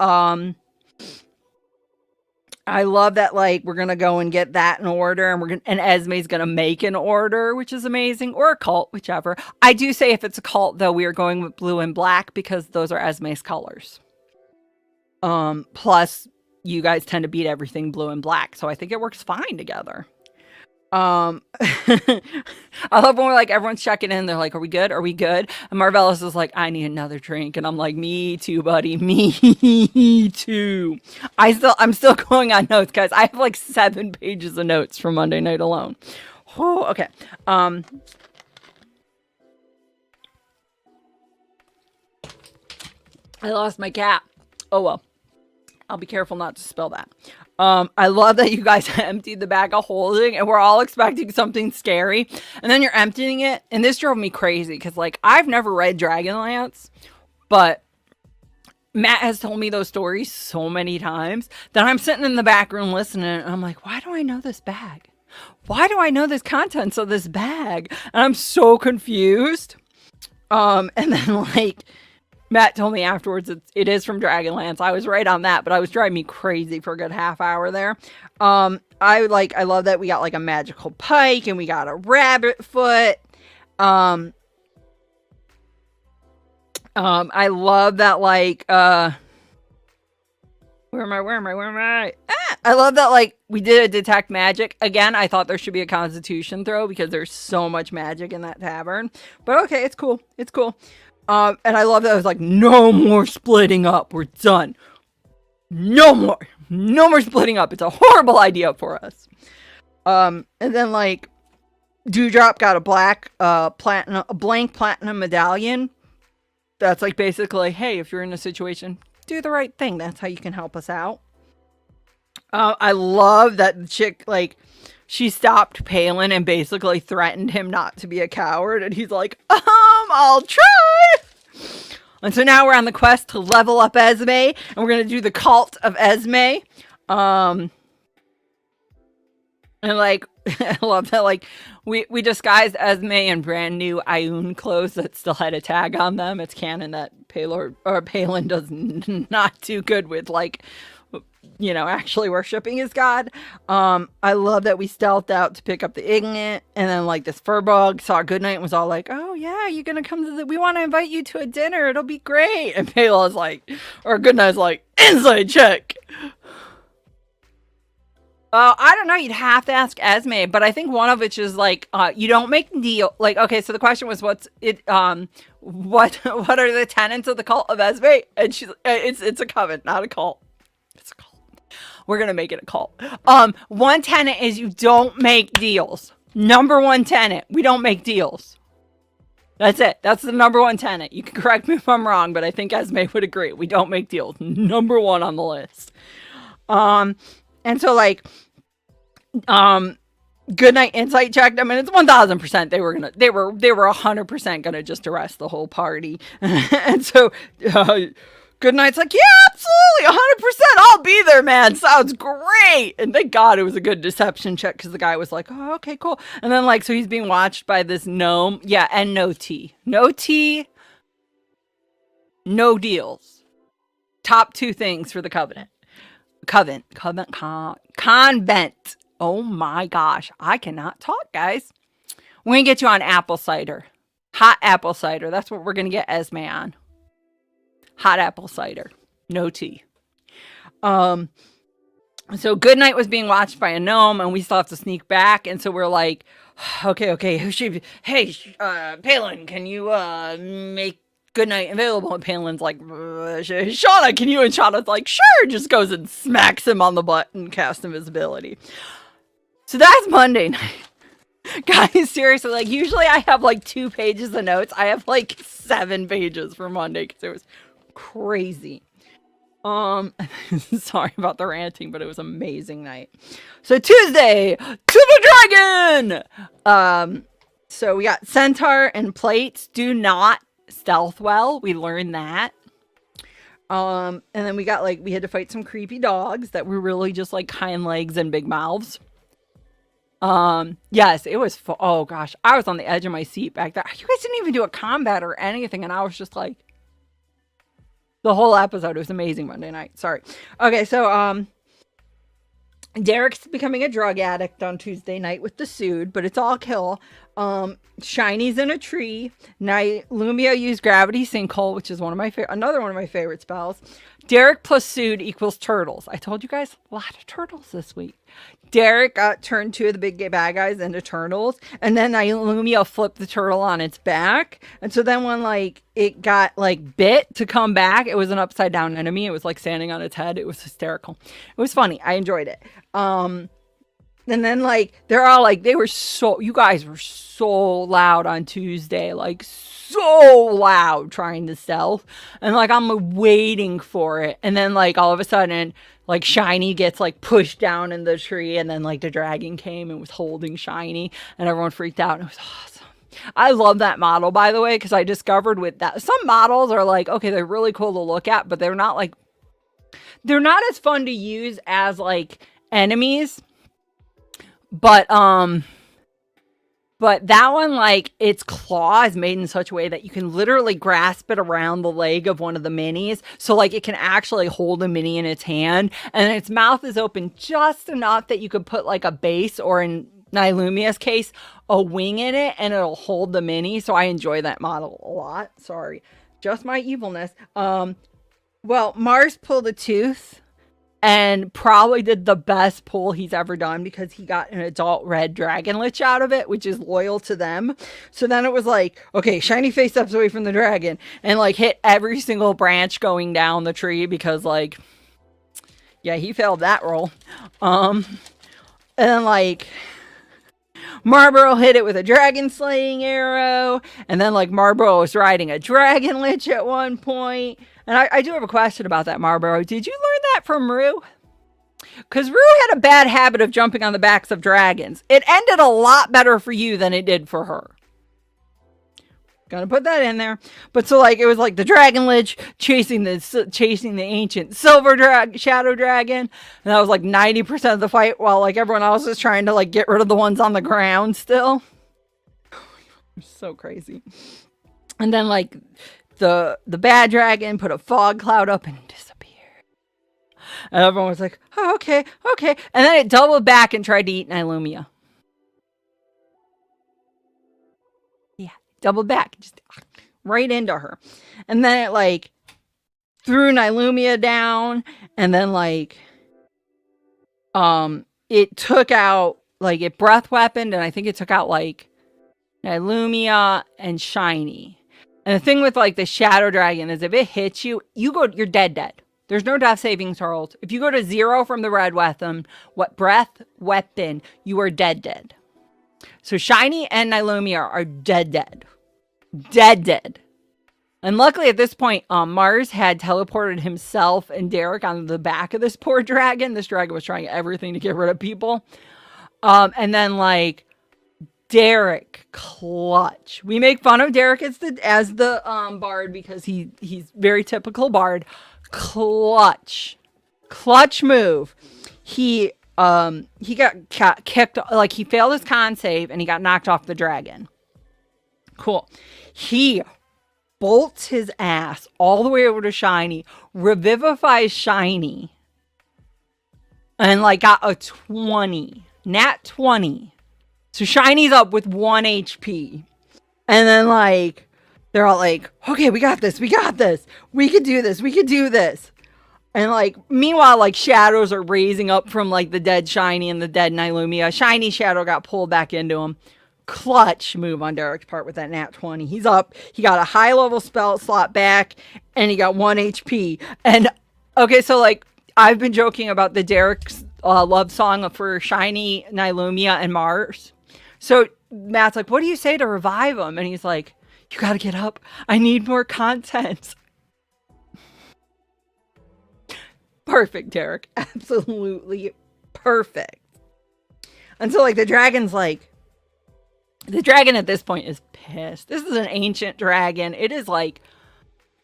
I love that like we're gonna go and get that in order, and Esme's gonna make an order, which is amazing, or a cult, whichever. I do say if it's a cult though, we are going with blue and black because those are Esme's colors. Plus you guys tend to beat everything blue and black, so I think it works fine together. I love when we're like, everyone's checking in. They're like, are we good? Are we good? And Marvelous is like, I need another drink. And I'm like, me too, buddy. Me too. I'm still going on notes, guys. I have like 7 pages of notes from Monday night alone. Oh, okay. I lost my cat. Oh well. I'll be careful not to spill that. I love that you guys emptied the bag of holding and we're all expecting something scary. And then you're emptying it. And this drove me crazy because, like, I've never read Dragonlance, but Matt has told me those stories so many times that I'm sitting in the back room listening. And I'm like, why do I know this bag? Why do I know this contents of this bag? And I'm so confused. And then, like, Matt told me afterwards it is from Dragonlance. I was right on that, but I was driving me crazy for a good half hour there. I love that we got like a magical pike and we got a rabbit foot. I love that like where am I? I love that like we did a detect magic. Again, I thought there should be a constitution throw because there's so much magic in that tavern. But okay, it's cool. It's cool. And I love that I was like, no more splitting up. We're done. No more splitting up. It's a horrible idea for us. And then like Dewdrop got a blank platinum medallion. That's like basically, hey, if you're in a situation, do the right thing. That's how you can help us out. I love that the chick, like, she stopped Palin and basically threatened him not to be a coward. And he's like, I'll try. And so now we're on the quest to level up Esme. And we're going to do the cult of Esme. And like, I love that, like, we disguised Esme in brand new Ioun clothes that still had a tag on them. It's canon that Palin does not do good with, like, you know, actually worshipping his god. I love that we stealthed out to pick up the Ignet, and then like this furbug saw Goodnight and was all like, oh yeah, you're gonna come to we want to invite you to a dinner, it'll be great. And Payla's like, or Goodnight's like, inside check. I don't know, you'd have to ask Esme, but I think one of which is like, you don't make deal, like, okay, so the question was what are the tenets of the cult of Esme? And she's it's a coven, not a cult. It's a cult. We're going to make it a cult. One tenet is you don't make deals. Number one tenet, we don't make deals. That's it. That's the number one tenet. You can correct me if I'm wrong, but I think Esme would agree. We don't make deals. Number one on the list. And so like, Goodnight insight checked them, and it's 1000% they were 100% gonna just arrest the whole party. And so Goodnight's like, yeah, absolutely, 100%, I'll be there, man, sounds great. And thank God it was a good deception check, because the guy was like, oh, okay, cool. And then like, so he's being watched by this gnome. Yeah, and no tea, no deals. Top 2 things for the convent. Oh my gosh, I cannot talk, guys. We're gonna get you on apple cider, hot apple cider. That's what we're gonna get Esme on. Hot apple cider, no tea. So Goodnight was being watched by a gnome, and we still have to sneak back. And so we're like, okay, who should? Hey, Palin, can you make Goodnight available? And Palin's like, Shauna, can you? And Shauna's like, sure. Just goes and smacks him on the butt and casts invisibility. So that's Monday night. Guys, seriously, like usually I have like 2 pages of notes. I have like 7 pages for Monday because it was crazy. Sorry about the ranting, but it was an amazing night. So Tuesday, to the dragon! So we got centaur and plates. Do not stealth well. We learned that. And then we had to fight some creepy dogs that were really just like hind legs and big mouths. Yes, it was, oh gosh, I was on the edge of my seat back there. You guys didn't even do a combat or anything, and I was just like, the whole episode, it was amazing Monday night. Sorry. Okay, so, Derek's becoming a drug addict on Tuesday night with the Sood, but it's all kill. Shiny's in a tree. Lumia used gravity sinkhole, which is another one of my favorite spells. Derek plus Sood equals turtles. I told you guys a lot of turtles this week. Derek turned two of the big bad guys into turtles, and then Lumia flipped the turtle on its back. And so then when like it got like bit to come back, it was an upside down enemy. It was like standing on its head. It was hysterical. It was funny. I enjoyed it. And then like they're all like you guys were so loud on Tuesday, like so loud trying to stealth, and like I'm waiting for it, and then like all of a sudden like Shiny gets like pushed down in the tree, and then like the dragon came and was holding Shiny, and everyone freaked out, and it was awesome. I love that model, by the way, because I discovered with that some models are like, okay, they're really cool to look at, but they're not as fun to use as like enemies. But that one, like, its claw is made in such a way that you can literally grasp it around the leg of one of the minis. So, like, it can actually hold a mini in its hand. And its mouth is open just enough that you could put, like, a base, or in Nilumia's case, a wing in it, and it'll hold the mini. So I enjoy that model a lot. Sorry. Just my evilness. Well, Mars pulled a tooth. And probably did the best pull he's ever done, because he got an adult red dragon lich out of it, which is loyal to them. So then it was like, okay, Shiny face steps away from the dragon and like hit every single branch going down the tree, because like, yeah, he failed that roll. And then like Marlboro hit it with a dragon slaying arrow, and then like Marlboro was riding a dragon lich at one point. And I do have a question about that, Marlboro. Did you learn that from Rue? Because Rue had a bad habit of jumping on the backs of dragons. It ended a lot better for you than it did for her. Gonna put that in there. But so like it was like the dragon lich chasing the ancient shadow dragon, and that was like 90% of the fight, while like everyone else is trying to like get rid of the ones on the ground still. So crazy. And then like the bad dragon put a fog cloud up and disappeared. And everyone was like, oh, okay. And then it doubled back and tried to eat Nilumia. Yeah, doubled back. Just right into her. And then it like threw Nilumia down, and then like it took out, like it breath weaponed, and I think it took out like Nilumia and Shiny. And the thing with like the Shadow Dragon is if it hits you, you're dead. There's no death saving throws. If you go to 0 from the red weapon, breath weapon, you are dead. So Shiny and Nilumia are dead. And luckily at this point, Mars had teleported himself and Derek on the back of this poor dragon. This dragon was trying everything to get rid of people. And then like Derek clutch. We make fun of Derek as the bard, because he's very typical bard. Clutch move. He got kicked, like he failed his con save and he got knocked off the dragon. Cool. He bolts his ass all the way over to Shiny, revivifies Shiny, and like got a 20. Nat 20. So Shiny's up with 1 HP. And then like they're all like, okay, we got this. We can do this. And like meanwhile, like shadows are raising up from like the dead Shiny and the dead Nilumia. Shiny shadow got pulled back into him. Clutch move on Derek's part with that nat 20. He's up. He got a high level spell slot back, and he got 1 HP. And okay, so like I've been joking about the Derek's love song for Shiny, Nilumia, and Mars. So Matt's like, what do you say to revive him? And he's like, you gotta get up. I need more content. Perfect, Derek. Absolutely perfect. And so like the dragon at this point is pissed. This is an ancient dragon. It is like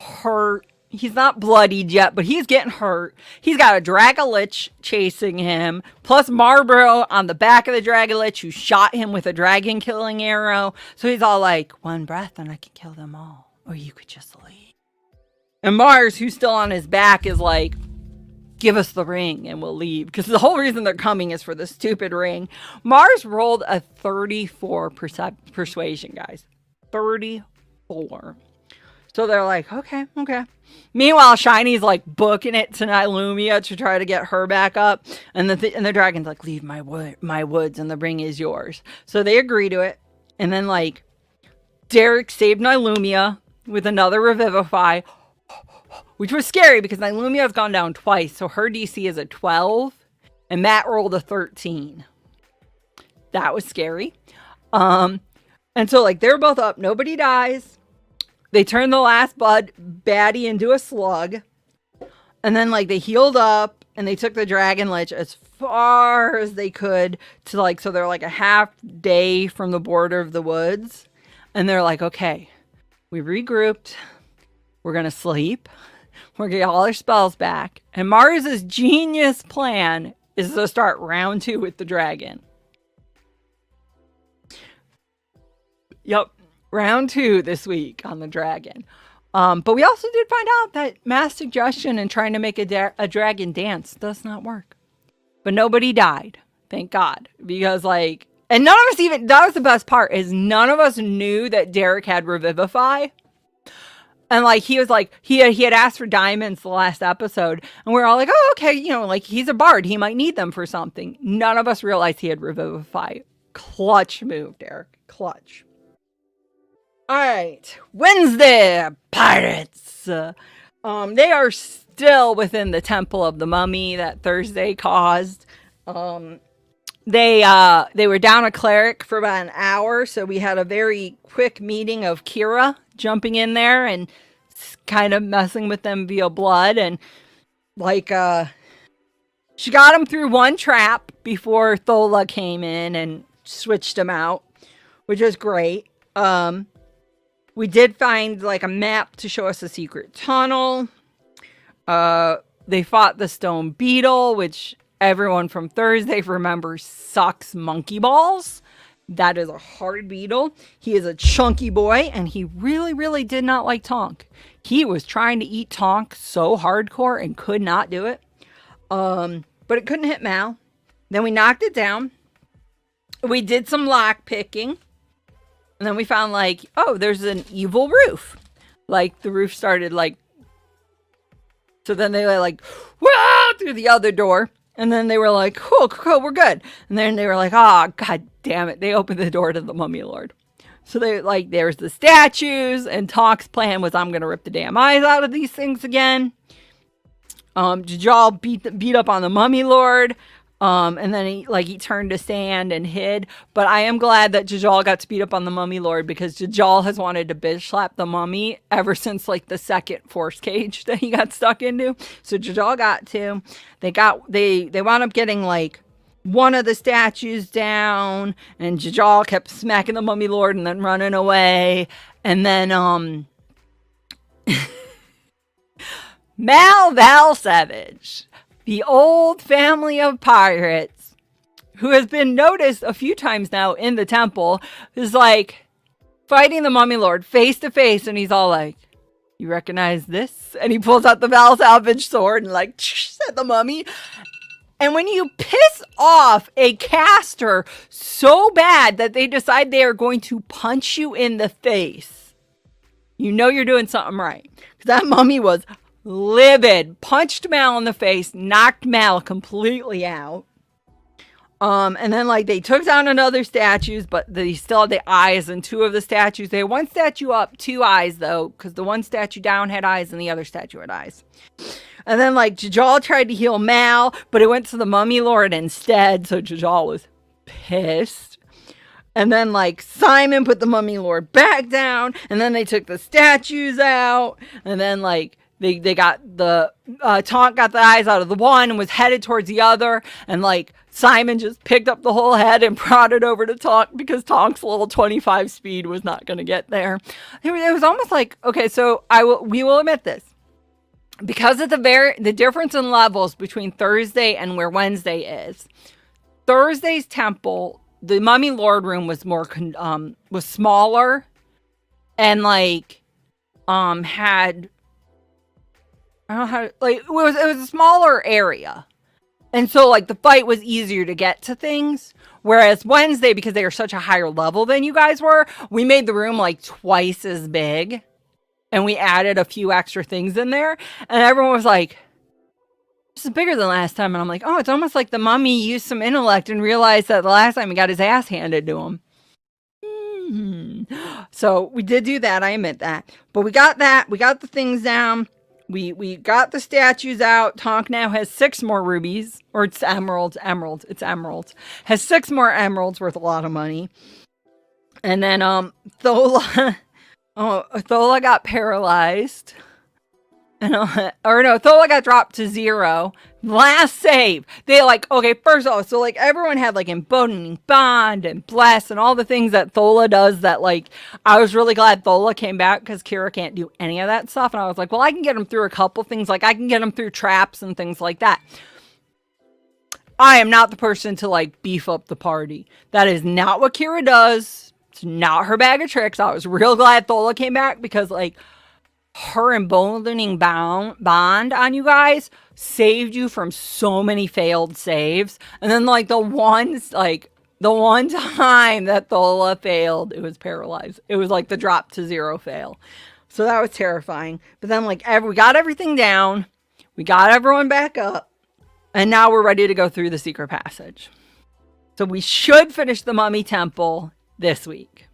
hurt. He's not bloodied yet, but he's getting hurt. He's got a Dragolich chasing him, plus Marlboro on the back of the Dragolich who shot him with a dragon killing arrow. So he's all like, 1 breath and I can kill them all. Or you could just leave. And Mars, who's still on his back, is like, give us the ring and we'll leave. Because the whole reason they're coming is for the stupid ring. Mars rolled a 34 persuasion, guys. 34. So they're like, okay. Meanwhile, Shiny's like booking it to Nylumia to try to get her back up. And the dragon's like, leave my woods and the ring is yours. So they agree to it. And then like Derek saved Nylumia with another Revivify, which was scary because Nylumia has gone down twice. So her DC is a 12 and Matt rolled a 13. That was scary. And so like they're both up. Nobody dies. They turned the last baddie into a slug. And then, like, they healed up. And they took the Dragon Lich as far as they could to, like, so they're, like, a half day from the border of the woods. And they're like, okay, we regrouped. We're going to sleep. We're going to get all our spells back. And Mars's genius plan is to start round 2 with the dragon. Yep. Round 2 this week on the dragon. But we also did find out that mass suggestion and trying to make a dragon dance does not work. But nobody died. Thank God. Because like, and none of us even, that was the best part, is none of us knew that Derek had Revivify. And like, he was like, he had asked for diamonds the last episode. And we're all like, oh, okay. You know, like he's a bard. He might need them for something. None of us realized he had Revivify. Clutch move, Derek. Clutch. All right, Wednesday, pirates. They are still within the Temple of the Mummy that Thursday caused. They were down a cleric for about an hour, so we had a very quick meeting of Kira jumping in there and kind of messing with them via blood, and like she got him through one trap before Thola came in and switched him out, which was great. We did find like a map to show us a secret tunnel. They fought the stone beetle, which everyone from Thursday remembers sucks monkey balls. That is a hard beetle. He is a chunky boy, and he really, really did not like Tonk. He was trying to eat Tonk so hardcore and could not do it. But it couldn't hit Mal. Then we knocked it down. We did some lock picking. And then we found like, oh, there's an evil roof. Like the roof started like, so then they were like, whoa, through the other door. And then they were like, cool, we're good. And then they were like, oh, God damn it. They opened the door to the Mummy Lord. So they like, there's the statues, and Tonk's plan was, I'm going to rip the damn eyes out of these things again. Jajal beat up on the Mummy Lord. And then he turned to sand and hid. But I am glad that Jajal got to beat up on the Mummy Lord, because Jajal has wanted to bitch slap the mummy ever since like the second force cage that he got stuck into. So Jajal got to. They wound up getting like one of the statues down, and Jajal kept smacking the Mummy Lord and then running away. And then Val Savage, the old family of pirates, who has been noticed a few times now in the temple, is like fighting the Mummy Lord face to face, and he's all like, you recognize this? And he pulls out the Val Salvage sword and like at the mummy. And when you piss off a caster so bad that they decide they are going to punch you in the face, you know you're doing something right. Because that mummy was livid, punched Mal in the face, knocked Mal completely out. And then like they took down another statues, but they still had the eyes in two of the statues. They had one statue up, two eyes though, because the one statue down had eyes and the other statue had eyes. And then like Jajal tried to heal Mal, but it went to the Mummy Lord instead, so Jajal was pissed. And then like Simon put the Mummy Lord back down, and then they took the statues out, and then like They got the, Tonk got the eyes out of the one and was headed towards the other. And like Simon just picked up the whole head and brought it over to Tonk, because Tonk's level 25 speed was not going to get there. It was almost like, okay, so we will admit this. Because of the difference in levels between Thursday and where Wednesday is, Thursday's temple, the Mummy Lord room was was smaller and like, had, I don't know how to, like, it was a smaller area. And so, like, the fight was easier to get to things. Whereas Wednesday, because they were such a higher level than you guys were, we made the room like twice as big. And we added a few extra things in there. And everyone was like, this is bigger than last time. And I'm like, oh, it's almost like the mummy used some intellect and realized that the last time he got his ass handed to him. So we did do that. I admit that. But we got that. We got the things down. We got the statues out. Tonk now has 6 more rubies. Or it's emeralds. It's emeralds. Has 6 more emeralds worth a lot of money. And then Thola Thola got paralyzed. Thola got dropped to 0. Last save. They like, okay, first of all, so like everyone had like emboldening bond and bless and all the things that Thola does that like, I was really glad Thola came back because Kira can't do any of that stuff. And I was like, well, I can get him through a couple things. Like I can get him through traps and things like that. I am not the person to like beef up the party. That is not what Kira does. It's not her bag of tricks. I was real glad Thola came back because like, her emboldening bond on you guys saved you from so many failed saves. And then like the one time that Thola failed, it was paralyzed. It was like the drop to 0 fail. So that was terrifying. But then like we got everything down. We got everyone back up. And now we're ready to go through the secret passage. So we should finish the Mummy Temple this week.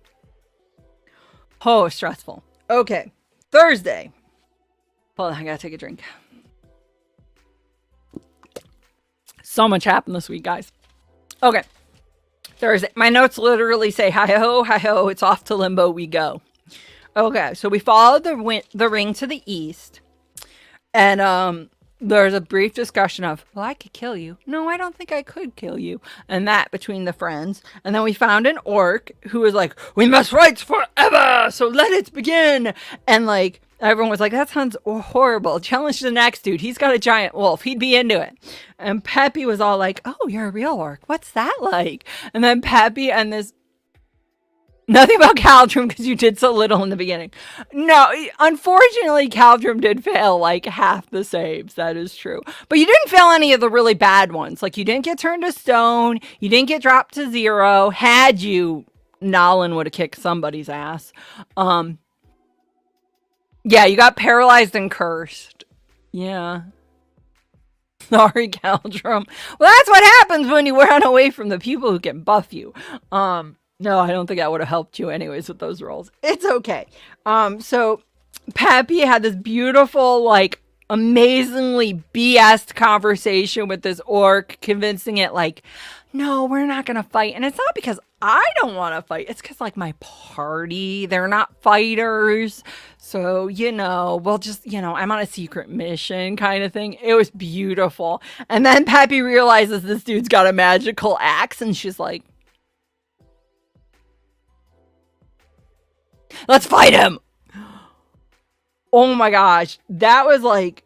Oh, stressful. Okay. Thursday. Hold on, I gotta take a drink. So much happened this week, guys. Okay. Thursday. My notes literally say, hi-ho, it's off to Limbo we go. Okay, so we followed the ring to the east. And there's a brief discussion of, well, I could kill you. No, I don't think I could kill you. And that between the friends. And then we found an orc who was like, we must fight forever, so let it begin. And like, everyone was like, that sounds horrible. Challenge the next dude. He's got a giant wolf. He'd be into it. And Peppy was all like, oh, you're a real orc. What's that like? And then Peppy and this... Nothing about Caldrum because you did so little in the beginning. No, unfortunately, Caldrum did fail like half the saves. That is true. But you didn't fail any of the really bad ones. Like you didn't get turned to stone. You didn't get dropped to 0. Had you, Nolan would have kicked somebody's ass. Yeah, you got paralyzed and cursed. Yeah. Sorry, Caldrum. Well, that's what happens when you run away from the people who can buff you. No, I don't think that would have helped you anyways with those rolls. It's okay. So Peppy had this beautiful, like, amazingly BS conversation with this orc, convincing it like, no, we're not going to fight. And it's not because I don't want to fight. It's because, like, my party, they're not fighters. So, we'll just, I'm on a secret mission kind of thing. It was beautiful. And then Peppy realizes this dude's got a magical axe and she's like, let's fight him. Oh my gosh. That was like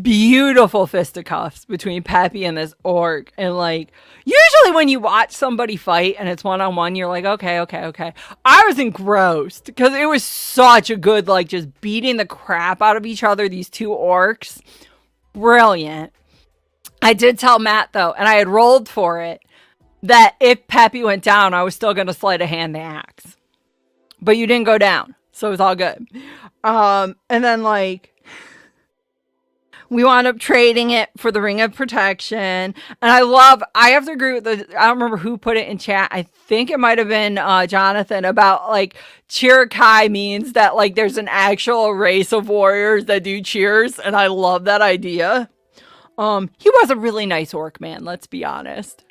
beautiful fisticuffs between Peppy and this orc. And like, usually when you watch somebody fight and it's one-on-one, you're like, okay. I was engrossed because it was such a good, like, just beating the crap out of each other. These two orcs. Brilliant. I did tell Matt though, and I had rolled for it, that if Peppy went down, I was still going to sleight of hand the axe. But you didn't go down. So it was all good. And then, like, we wound up trading it for the Ring of Protection. And I have to agree with I don't remember who put it in chat. I think it might have been Jonathan about, like, Chirikai means that, like, there's an actual race of warriors that do cheers. And I love that idea. He was a really nice orc, man. Let's be honest.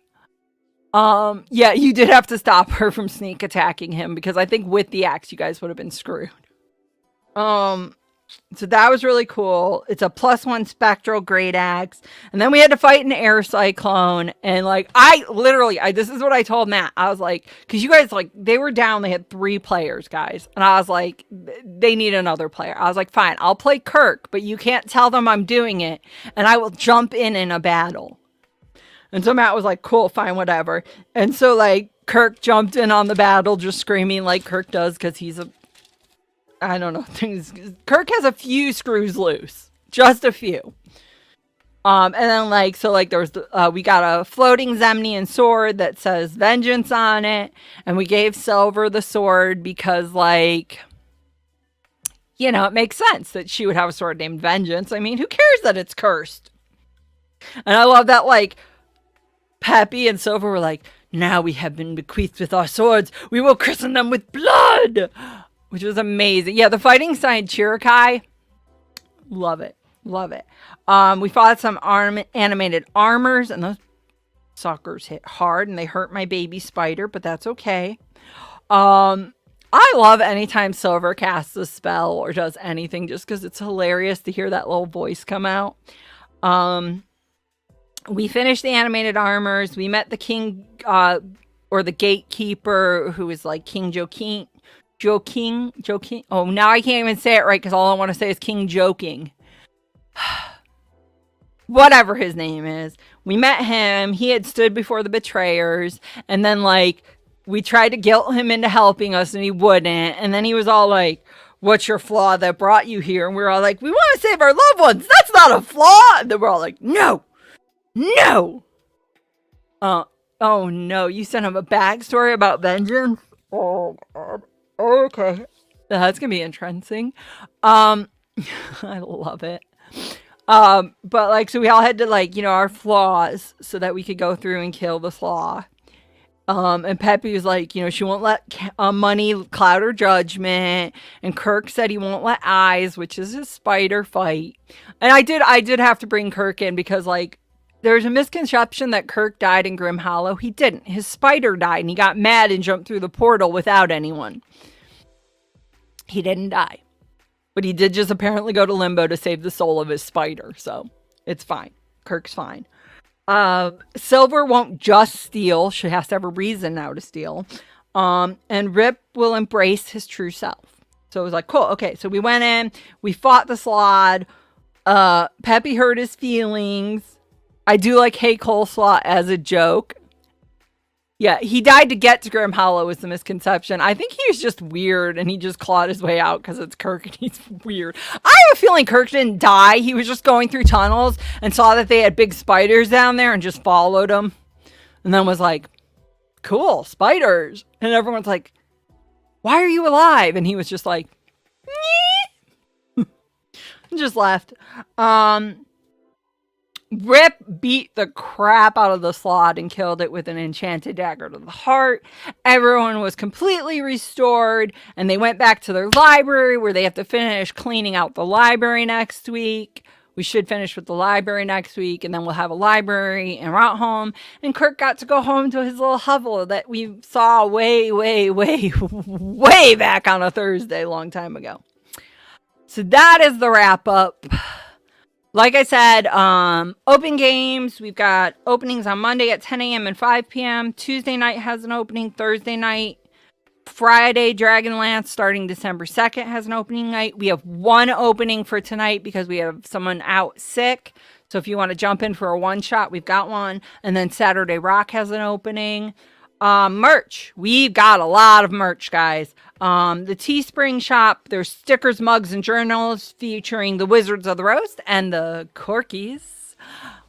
Yeah, you did have to stop her from sneak attacking him because I think with the axe you guys would have been screwed. So that was really cool. It's a +1 spectral great axe. And then we had to fight an air cyclone. And like, this is what I told Matt. I was like, cause you guys, like, they were down. They had 3 players, guys. And I was like, they need another player. I was like, fine, I'll play Kirk, but you can't tell them I'm doing it. And I will jump in a battle. And so Matt was like, cool, fine, whatever. And so, like, Kirk jumped in on the battle just screaming like Kirk does because he's a I don't know. Things. Kirk has a few screws loose, just a few. And then like so like there was we got a floating Zemnian sword that says vengeance on it, and we gave Silver the sword because like it makes sense that she would have a sword named Vengeance. I mean, who cares that it's cursed? And I love that like Peppy and Silver were like, now we have been bequeathed with our swords. We will christen them with blood, which was amazing. Yeah, the fighting side Chirikai, love it. Love it. We fought some animated armors, and those suckers hit hard, and they hurt my baby spider, but that's okay. I love anytime Silver casts a spell or does anything, just because it's hilarious to hear that little voice come out. We finished the animated armors. We met the king, or the gatekeeper, who is like King Joking. Oh, now I can't even say it right because all I want to say is King Joking. Whatever his name is. We met him. He had stood before the betrayers, and then like we tried to guilt him into helping us, and he wouldn't. And then he was all like, what's your flaw that brought you here? And we were all like, we want to save our loved ones. That's not a flaw. And then we're all like, no. Oh no, you sent him a backstory about vengeance? Oh God. Okay. That's gonna be interesting. I love it. But like, so we all had to like, our flaws so that we could go through and kill the flaw. And Peppy was like, she won't let money cloud her judgment. And Kirk said he won't let eyes, which is his spider fight. And I did have to bring Kirk in because like, there's a misconception that Kirk died in Grim Hollow. He didn't. His spider died and he got mad and jumped through the portal without anyone. He didn't die. But he did just apparently go to limbo to save the soul of his spider. So it's fine. Kirk's fine. Silver won't just steal. She has to have a reason now to steal. And Rip will embrace his true self. So it was like, cool. Okay. So we went in. We fought the Slod. Peppy hurt his feelings. I do like Hey Coleslaw as a joke. Yeah, he died to get to Grim Hollow was the misconception. I think he was just weird and he just clawed his way out because it's Kirk and he's weird. I have a feeling Kirk didn't die. He was just going through tunnels and saw that they had big spiders down there and just followed them. And then was like, cool, spiders. And everyone's like, why are you alive? And he was just like, just left. Rip beat the crap out of the Slod and killed it with an enchanted dagger to the heart. Everyone was completely restored, and they went back to their library where they have to finish cleaning out the library next week. We should finish with the library next week, and then we'll have a library and route home. And Kirk got to go home to his little hovel that we saw way, way, way, way back on a Thursday a long time ago. So that is the wrap up. Like I said, open games. We've got openings on Monday at 10 a.m. and 5 p.m. Tuesday night has an opening. Thursday night. Friday, Dragonlance, starting December 2nd, has an opening night. We have one opening for tonight because we have someone out sick. So if you want to jump in for a one-shot, we've got one. And then Saturday Rock has an opening. Merch. We've got a lot of merch, guys. The Teespring shop, there's stickers, mugs, and journals featuring the Wizards of the Roast and the Corkies,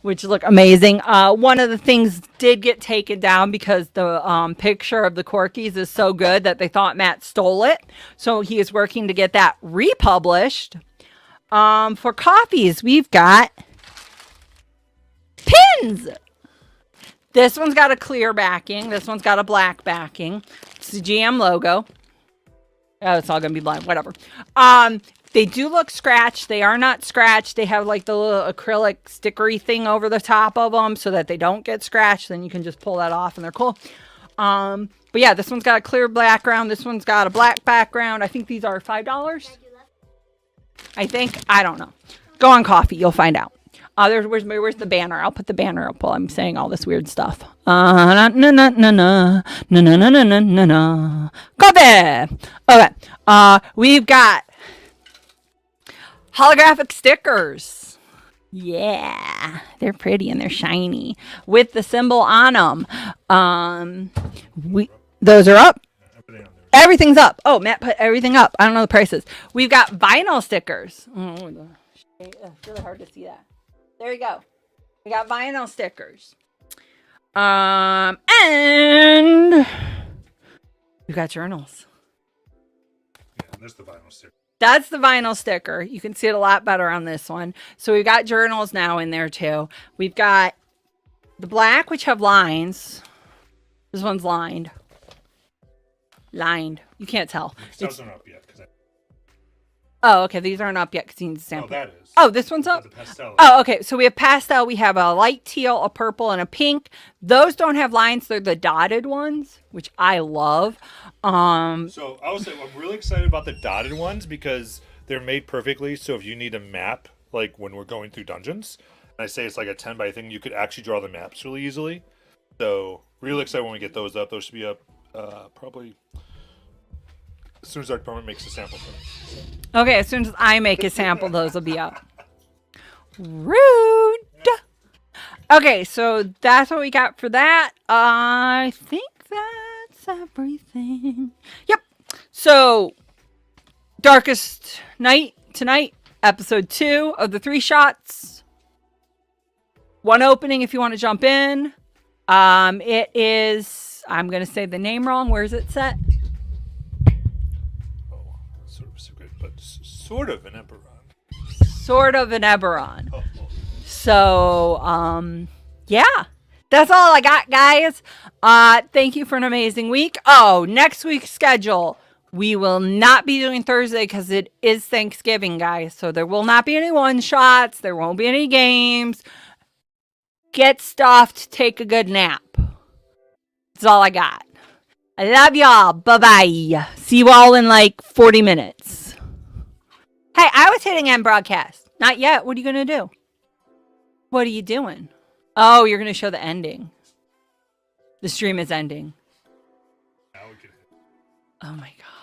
which look amazing. One of the things did get taken down because the picture of the Corkies is so good that they thought Matt stole it. So he is working to get that republished. For coffees, we've got pins. This one's got a clear backing. This one's got a black backing. It's the GM logo. Oh, it's all going to be blind. Whatever. They do look scratched. They are not scratched. They have like the little acrylic stickery thing over the top of them so that they don't get scratched. Then you can just pull that off and they're cool. But yeah, this one's got a clear background. This one's got a black background. I think these are $5. I think. I don't know. Go on Coffee. You'll find out. Where's the banner? I'll put the banner up while I'm saying all this weird stuff. Coffee. Okay. We've got holographic stickers. Yeah, they're pretty and they're shiny with the symbol on them. Those are up. Everything's up. Oh, Matt put everything up. I don't know the prices. We've got vinyl stickers. Oh, it's really hard to see that. There you go. We got vinyl stickers. And we've got journals. Yeah, and there's the vinyl sticker. That's the vinyl sticker. You can see it a lot better on this one. So we've got journals now in there too. We've got the black, which have lines. This one's lined. Lined. You can't tell. Those aren't up yet. Oh, okay. These aren't up yet because you need to sample. Oh, that is. Oh, this one's up? Pastel. Oh, okay. So we have pastel. We have a light teal, a purple, and a pink. Those don't have lines. They're the dotted ones, which I love. So I would say I'm really excited about the dotted ones because they're made perfectly. So if you need a map, like when we're going through dungeons, and I say it's like a 10 by thing, you could actually draw the maps really easily. So really excited when we get those up. Those should be up probably as soon as our department makes a sample for us. Okay, as soon as I make a sample, those will be up. Rude. Okay, so that's what we got for that. I think that's everything. Yep. So, Darkest Night tonight, episode 2 of the 3 shots. One opening if you want to jump in. It is, I'm going to say the name wrong. Where is it set? Sort of an Eberron. Sort of an Eberron. So, yeah. That's all I got, guys. Thank you for an amazing week. Oh, next week's schedule. We will not be doing Thursday because it is Thanksgiving, guys. So there will not be any one-shots. There won't be any games. Get stuffed. Take a good nap. That's all I got. I love y'all. Bye-bye. See you all in like 40 minutes. Hey, I was hitting end broadcast. Not yet. What are you going to do? What are you doing? Oh, you're going to show the ending. The stream is ending. Now we can hit. Oh my God.